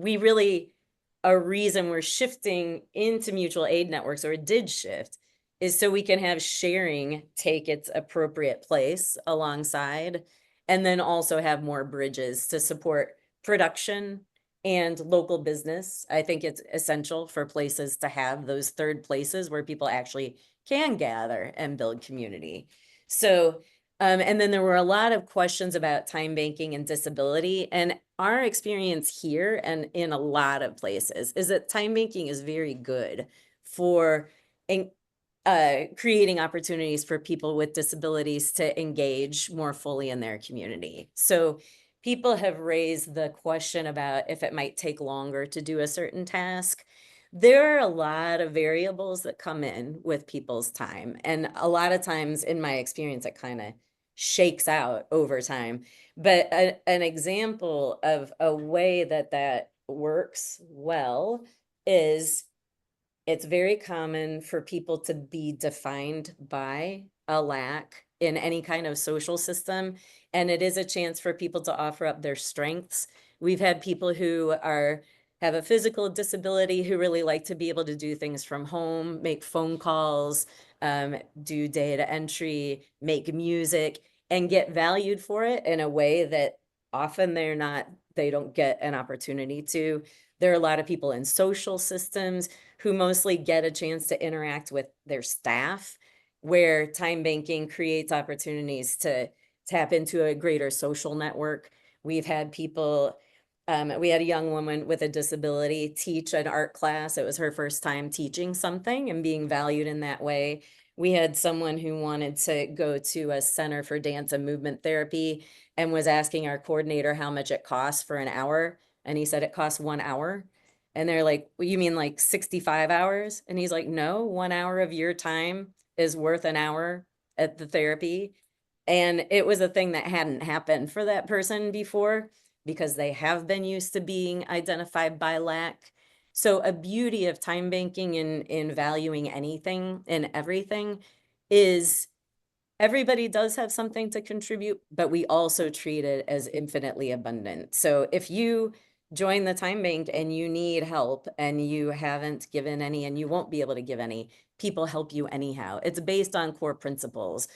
A reason we're shifting into mutual aid networks, or it did shift, is so we can have sharing take its appropriate place alongside, and then also have more bridges to support production and local business. I think it's essential for places to have those third places where people actually can gather and build community. So, and then there were a lot of questions about time banking and disability. And our experience here and in a lot of places is that time banking is very good for creating opportunities for people with disabilities to engage more fully in their community. So people have raised the question about if it might take longer to do a certain task. There are a lot of variables that come in with people's time. And a lot of times, in my experience, it kind of shakes out over time. But an example of a way that works well is it's very common for people to be defined by a lack in any kind of social system. And it is a chance for people to offer up their strengths. We've had people who have a physical disability who really like to be able to do things from home, make phone calls, do data entry, make music, and get valued for it in a way that often they don't get an opportunity to. There are a lot of people in social systems who mostly get a chance to interact with their staff, where time banking creates opportunities to tap into a greater social network. We've had people, we had a young woman with a disability teach an art class. It was her first time teaching something and being valued in that way. We had someone who wanted to go to a center for dance and movement therapy and was asking our coordinator how much it costs for an hour. And he said it costs 1 hour. And they're like, well, you mean like 65 hours? And he's like, no, 1 hour of your time is worth an hour at the therapy. And it was a thing that hadn't happened for that person before because they have been used to being identified by lack. So a beauty of time banking in valuing anything and everything is everybody does have something to contribute, but we also treat it as infinitely abundant. So if you join the time bank and you need help and you haven't given any and you won't be able to give any, people help you anyhow. It's based on core principles.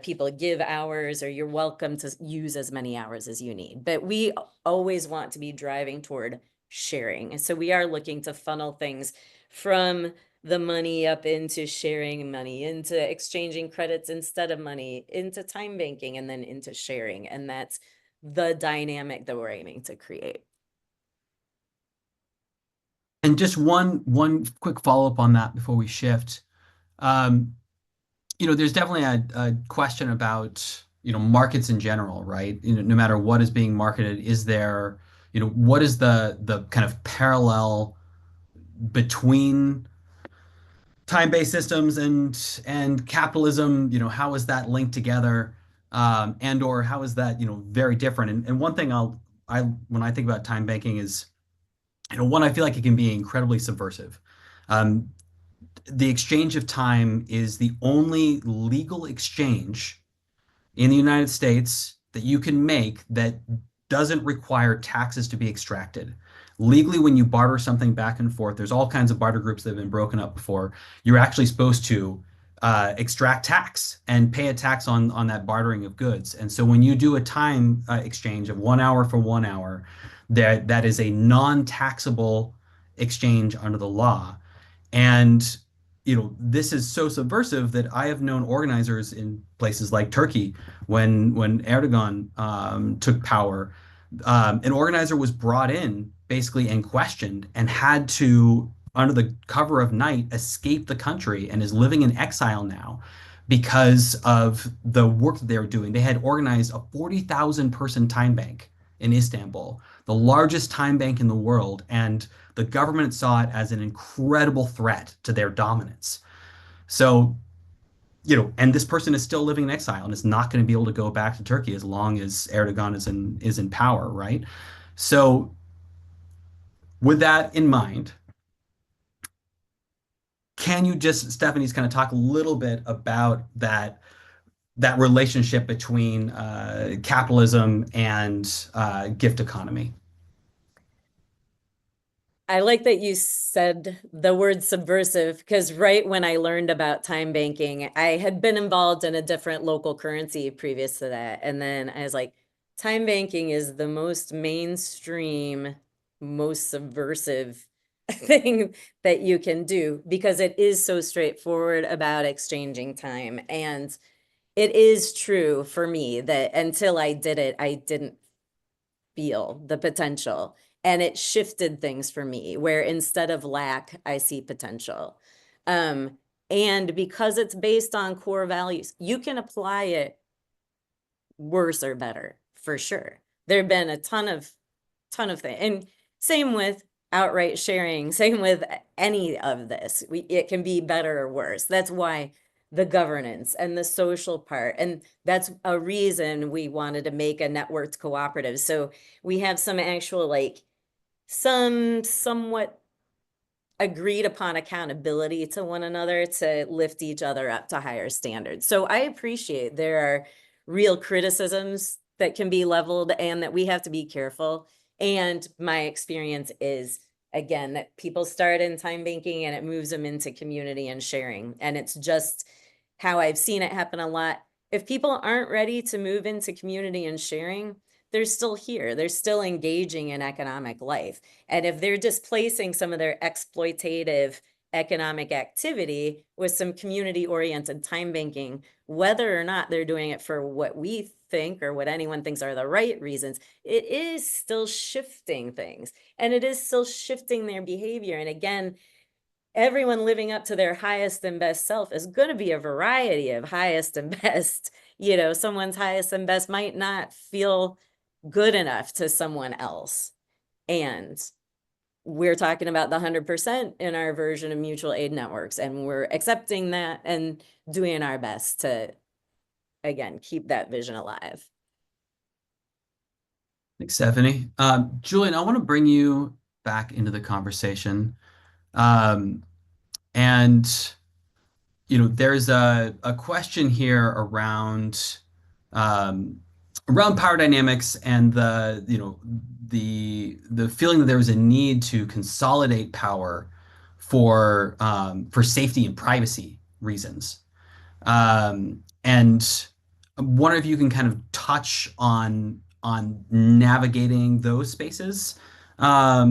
People give hours, or you're welcome to use as many hours as you need. But we always want to be driving toward sharing. So we are looking to funnel things from the money up into sharing money, into exchanging credits instead of money, into time banking, and then into sharing. And that's the dynamic that we're aiming to create. And just one quick follow-up on that before we shift. Um, there's definitely a question about, markets in general, right? No matter what is being marketed, is there, what is the kind of parallel between time-based systems and capitalism? How is that linked together? And or how is that, very different? And one thing when I think about time banking is, one, I feel like it can be incredibly subversive. Um, the exchange of time is the only legal exchange in the United States that you can make that doesn't require taxes to be extracted. Legally, when you barter something back and forth, there's all kinds of barter groups that have been broken up before. You're actually supposed to extract tax and pay a tax on that bartering of goods. And so when you do a time exchange of 1 hour for 1 hour, that is a non-taxable exchange under the law. And this is so subversive that I have known organizers in places like Turkey when Erdogan took power. An organizer was brought in basically and questioned and had to, under the cover of night, escape the country and is living in exile now because of the work that they were doing. They had organized a 40,000 person time bank in Istanbul, the largest time bank in the world, and the government saw it as an incredible threat to their dominance. So, and this person is still living in exile and is not going to be able to go back to Turkey as long as Erdogan is in power, right? So, with that in mind, can you just, Stephanie's kind of talk a little bit about that relationship between capitalism and gift economy? I like that you said the word subversive, because right when I learned about time banking, I had been involved in a different local currency previous to that. And then I was like, time banking is the most mainstream, most subversive thing that you can do, because it is so straightforward about exchanging time. And it is true for me that until I did it, I didn't feel the potential. And it shifted things for me, where instead of lack, I see potential. And because it's based on core values, you can apply it worse or better for sure. There have been a ton of things. And same with outright sharing, same with any of this. It can be better or worse. That's why the governance and the social part, and that's a reason we wanted to make a networked cooperative. So we have some actual, like, some somewhat agreed upon accountability to one another to lift each other up to higher standards. So I appreciate there are real criticisms that can be leveled and that we have to be careful. And my experience is, again, that people start in time banking and it moves them into community and sharing. And it's just how I've seen it happen a lot. If people aren't ready to move into community and sharing, they're still here. They're still engaging in economic life. And if they're displacing some of their exploitative economic activity with some community-oriented time banking, whether or not they're doing it for what we think or what anyone thinks are the right reasons, it is still shifting things, and it is still shifting their behavior. And again, everyone living up to their highest and best self is going to be a variety of highest and best. Someone's highest and best might not feel good enough to someone else. And we're talking about the 100% in our version of mutual aid networks, and we're accepting that and doing our best to, again, keep that vision alive. Thanks, Stephanie. Julian, I want to bring you back into the conversation. Um, and there's a question here around power dynamics and the feeling that there was a need to consolidate power for safety and privacy reasons. And I wonder if you can kind of touch on navigating those spaces. I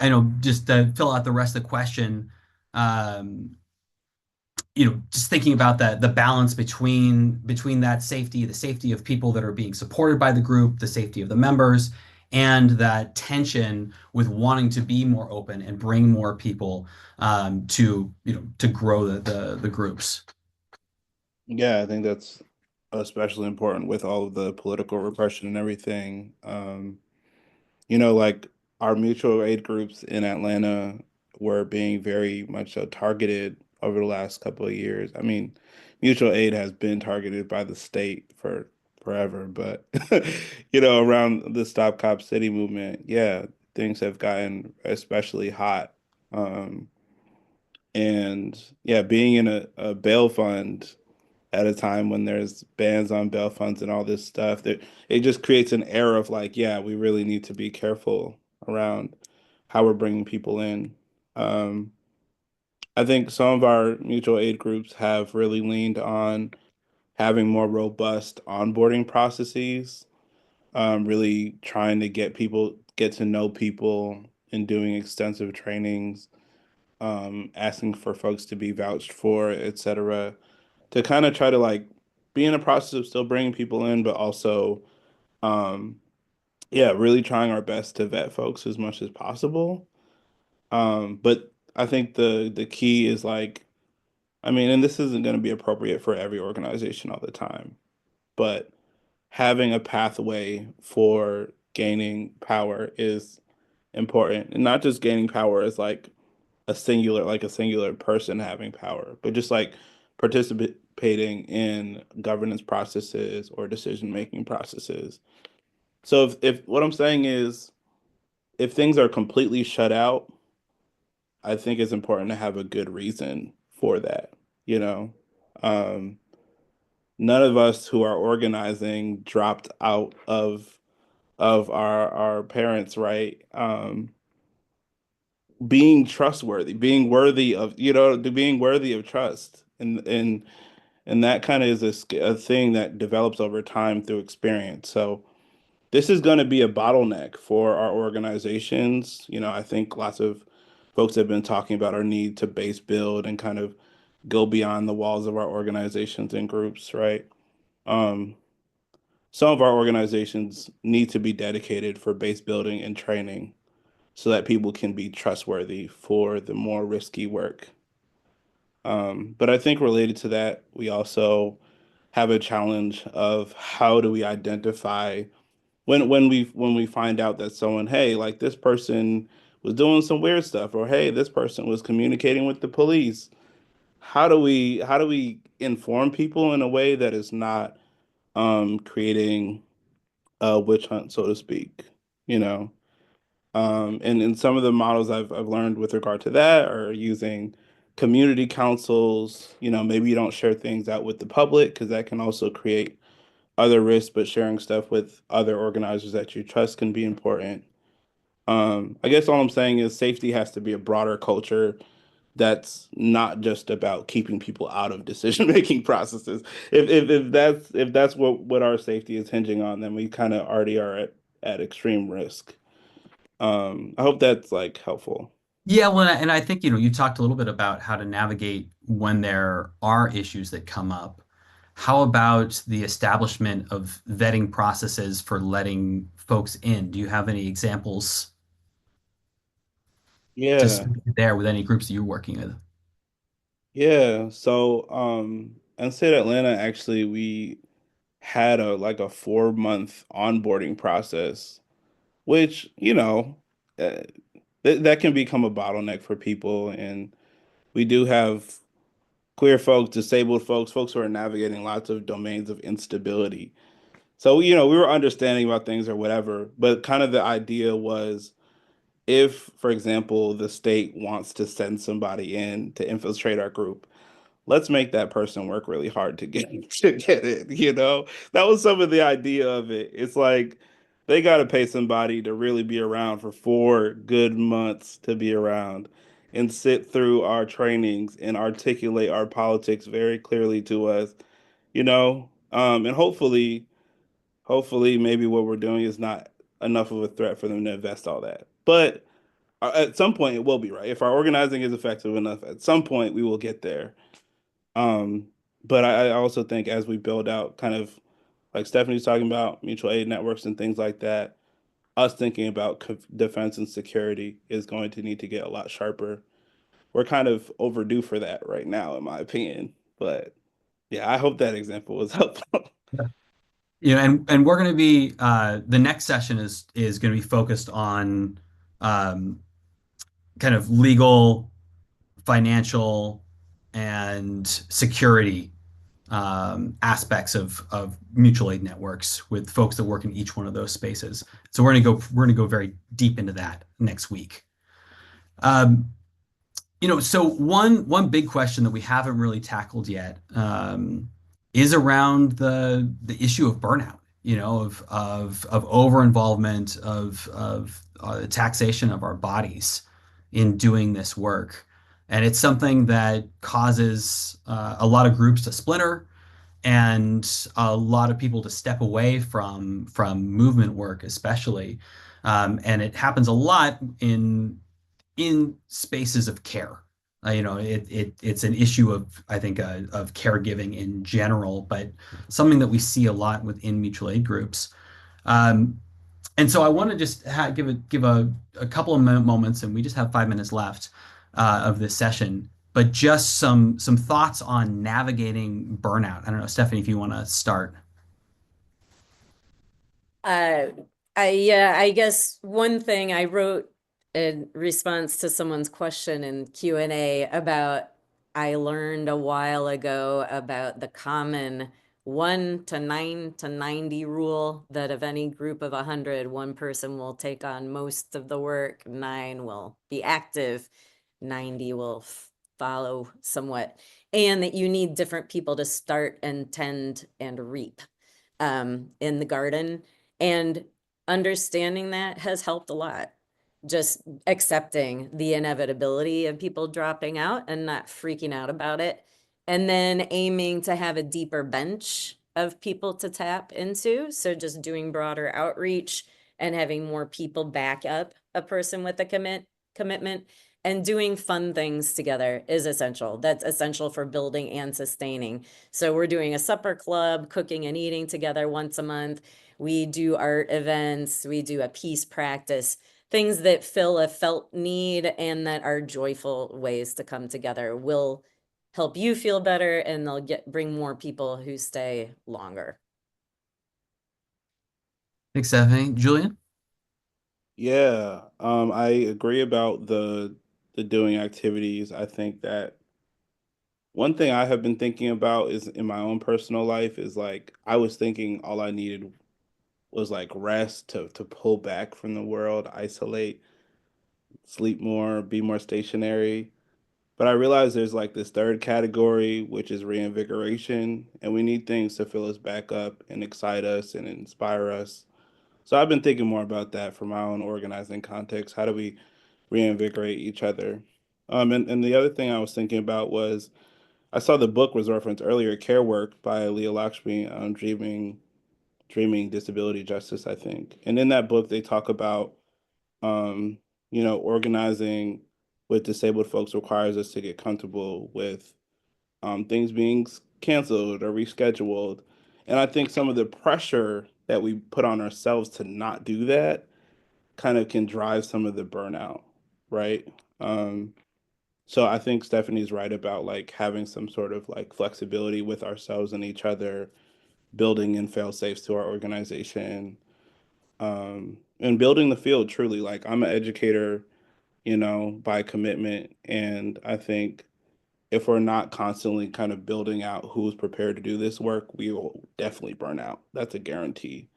know, just to fill out the rest of the question. Um, just thinking about the balance between that safety, the safety of people that are being supported by the group, the safety of the members, and that tension with wanting to be more open and bring more people to grow the groups. Yeah, I think that's especially important with all of the political repression and everything. Like our mutual aid groups in Atlanta were being very much so targeted over the last couple of years. I mean, mutual aid has been targeted by the state for forever, but around the Stop Cop City movement, yeah, things have gotten especially hot. Um, and yeah, being in a bail fund at a time when there's bans on bail funds and all this stuff, that it just creates an air of like, yeah, we really need to be careful around how we're bringing people in. Um, I think some of our mutual aid groups have really leaned on having more robust onboarding processes, really trying to get to know people and doing extensive trainings, asking for folks to be vouched for, etc., to kind of try to like be in the process of still bringing people in, but also, um, yeah, really trying our best to vet folks as much as possible. But I think the key is like, I mean, and this isn't going to be appropriate for every organization all the time, but having a pathway for gaining power is important. And not just gaining power as like a singular person having power, but just like participating in governance processes or decision-making processes. So if what I'm saying is if things are completely shut out, I think it's important to have a good reason for that, you know. Um, None of us who are organizing dropped out of our parents, right? Being trustworthy, being worthy of, being worthy of trust, and that kind of is a thing that develops over time through experience. So this is going to be a bottleneck for our organizations. I think lots of folks have been talking about our need to base build and kind of go beyond the walls of our organizations and groups, right? Um, some of our organizations need to be dedicated for base building and training so that people can be trustworthy for the more risky work. But I think related to that, we also have a challenge of how do we identify when we find out that someone, hey, like this person was doing some weird stuff, or hey, this person was communicating with the police. How do we inform people in a way that is not creating a witch hunt, so to speak, you know? And in some of the models I've learned with regard to that are using community councils. Maybe you don't share things out with the public because that can also create other risks, but sharing stuff with other organizers that you trust can be important. I guess all I'm saying is safety has to be a broader culture that's not just about keeping people out of decision-making processes. If that's what our safety is hinging on, then we kind of already are at extreme risk. I hope that's like helpful. Yeah, well, and I think, you talked a little bit about how to navigate when there are issues that come up. How about the establishment of vetting processes for letting folks in? Do you have any examples to Yeah, speak there with any groups that you're working with? yeah. So, in state Atlanta, actually, we had a 4 month onboarding process, which, uh, that can become a bottleneck for people. And we do have queer folks, disabled folks, folks who are navigating lots of domains of instability. So, we were understanding about things or whatever, but kind of the idea was if, for example, the state wants to send somebody in to infiltrate our group, let's make that person work really hard to get to get it. That was some of the idea of it. It's like they got to pay somebody to really be around for 4 good months to be around and sit through our trainings and articulate our politics very clearly to us, and hopefully maybe what we're doing is not enough of a threat for them to invest all that. But at some point it will be, right. If our organizing is effective enough, at some point we will get there. um, but I also think as we build out kind of like Stephanie's talking about mutual aid networks and things like that, us thinking about defense and security is going to need to get a lot sharper. We're kind of overdue for that right now, in my opinion. But yeah, I hope that example was helpful. And we're going to be the next session is going to be focused on um, kind of legal, financial, and security aspects of mutual aid networks with folks that work in each one of those spaces. So we're gonna go very deep into that next week. Um, so one big question that we haven't really tackled yet is around the issue of burnout. Of over involvement of taxation of our bodies in doing this work. And it's something that causes a lot of groups to splinter and a lot of people to step away from movement work, especially. And it happens a lot in spaces of care. It's an issue of, I think, of caregiving in general, but something that we see a lot within mutual aid groups. Um, and so I want to just give a couple of moments, and we just have 5 minutes left of this session, but just some thoughts on navigating burnout. I don't know, Stephanie, if you want to start. Uh, yeah, I guess one thing I wrote in response to someone's question in Q&A about, I learned a while ago about the common 1 to 9 to 90 rule, that of any group of 100, one person will take on most of the work, 9 will be active, 90 will follow somewhat, and that you need different people to start and tend and reap in the garden. And understanding that has helped a lot. Just accepting the inevitability of people dropping out and not freaking out about it. And then aiming to have a deeper bench of people to tap into. So just doing broader outreach and having more people back up a person with a commitment, and doing fun things together is essential. That's essential for building and sustaining. So we're doing a supper club, cooking and eating together once a month. We do art events, we do a peace practice, things that fill a felt need and that are joyful ways to come together will help you feel better, and they'll bring more people who stay longer. Thanks, Stephanie. Julian? Yeah, I agree about the doing activities. I think that one thing I have been thinking about is in my own personal life is like I was thinking all I needed was like rest to pull back from the world, isolate, sleep more, be more stationary. But I realize there's like this third category, which is reinvigoration, and we need things to fill us back up and excite us and inspire us. So I've been thinking more about that for my own organizing context. How do we reinvigorate each other? And the other thing I was thinking about was I saw the book was referenced earlier, Care Work by Leah Lakshmi, Dreaming Disability Justice, I think. And in that book, they talk about, um, organizing with disabled folks requires us to get comfortable with things being canceled or rescheduled. And I think some of the pressure that we put on ourselves to not do that kind of can drive some of the burnout, right? Um, so I think Stephanie's right about like having some sort of like flexibility with ourselves and each other, building in fail safes to our organization, and building the field truly. Like I'm an educator, by commitment. And I think if we're not constantly kind of building out who's prepared to do this work, we will definitely burn out. That's a guarantee.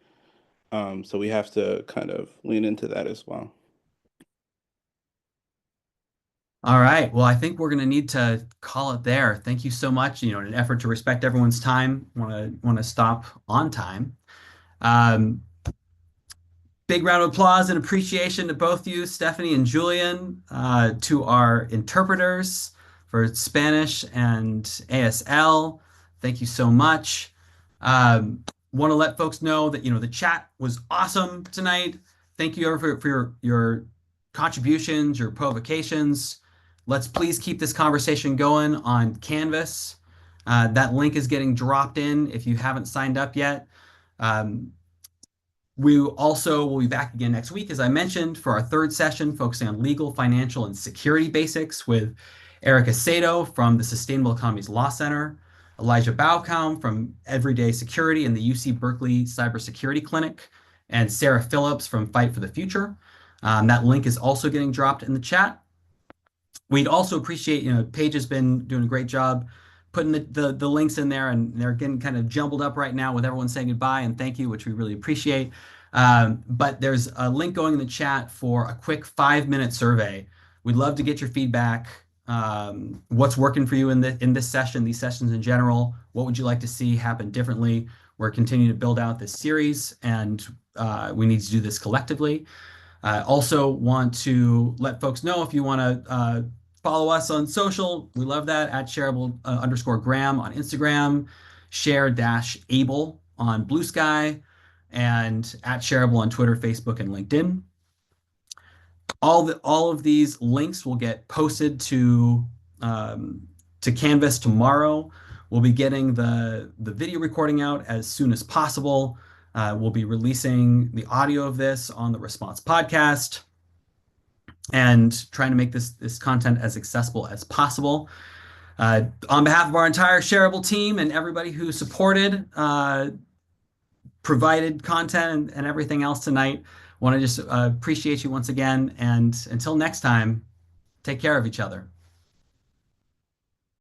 So we have to kind of lean into that as well. All right. Well, I think we're going to need to call it there. Thank you so much. In an effort to respect everyone's time, want to stop on time. Um, Big round of applause and appreciation to both you, Stephanie and Julian, to our interpreters for Spanish and ASL. Thank you so much. Want to let folks know that the chat was awesome tonight. Thank you for your contributions, your provocations. Let's please keep this conversation going on Canvas. That link is getting dropped in if you haven't signed up yet. We also will be back again next week, as I mentioned, for our third session focusing on legal, financial, and security basics with Erica Sato from the Sustainable Economies Law Center, Elijah Baucom from Everyday Security and the UC Berkeley Cybersecurity Clinic, and Sarah Phillips from Fight for the Future. That link is also getting dropped in the chat. We'd also appreciate, Paige has been doing a great job putting the links in there, and they're getting kind of jumbled up right now with everyone saying goodbye and thank you, which we really appreciate. But there's a link going in the chat for a quick 5-minute survey. We'd love to get your feedback. What's working for you in this session, these sessions in general? What would you like to see happen differently? We're continuing to build out this series, and we need to do this collectively. I also want to let folks know if you want to Follow us on social. We love that at shareable underscore Graham on Instagram, share dash able on Blue Sky, and at shareable on Twitter, Facebook, and LinkedIn. All of these links will get posted to Canvas tomorrow. We'll be getting the video recording out as soon as possible. We'll be releasing the audio of this on the Response podcast and trying to make this content as accessible as possible. On behalf of our entire Shareable team and everybody who supported, provided content, and everything else tonight, want to just appreciate you once again. And until next time, take care of each other.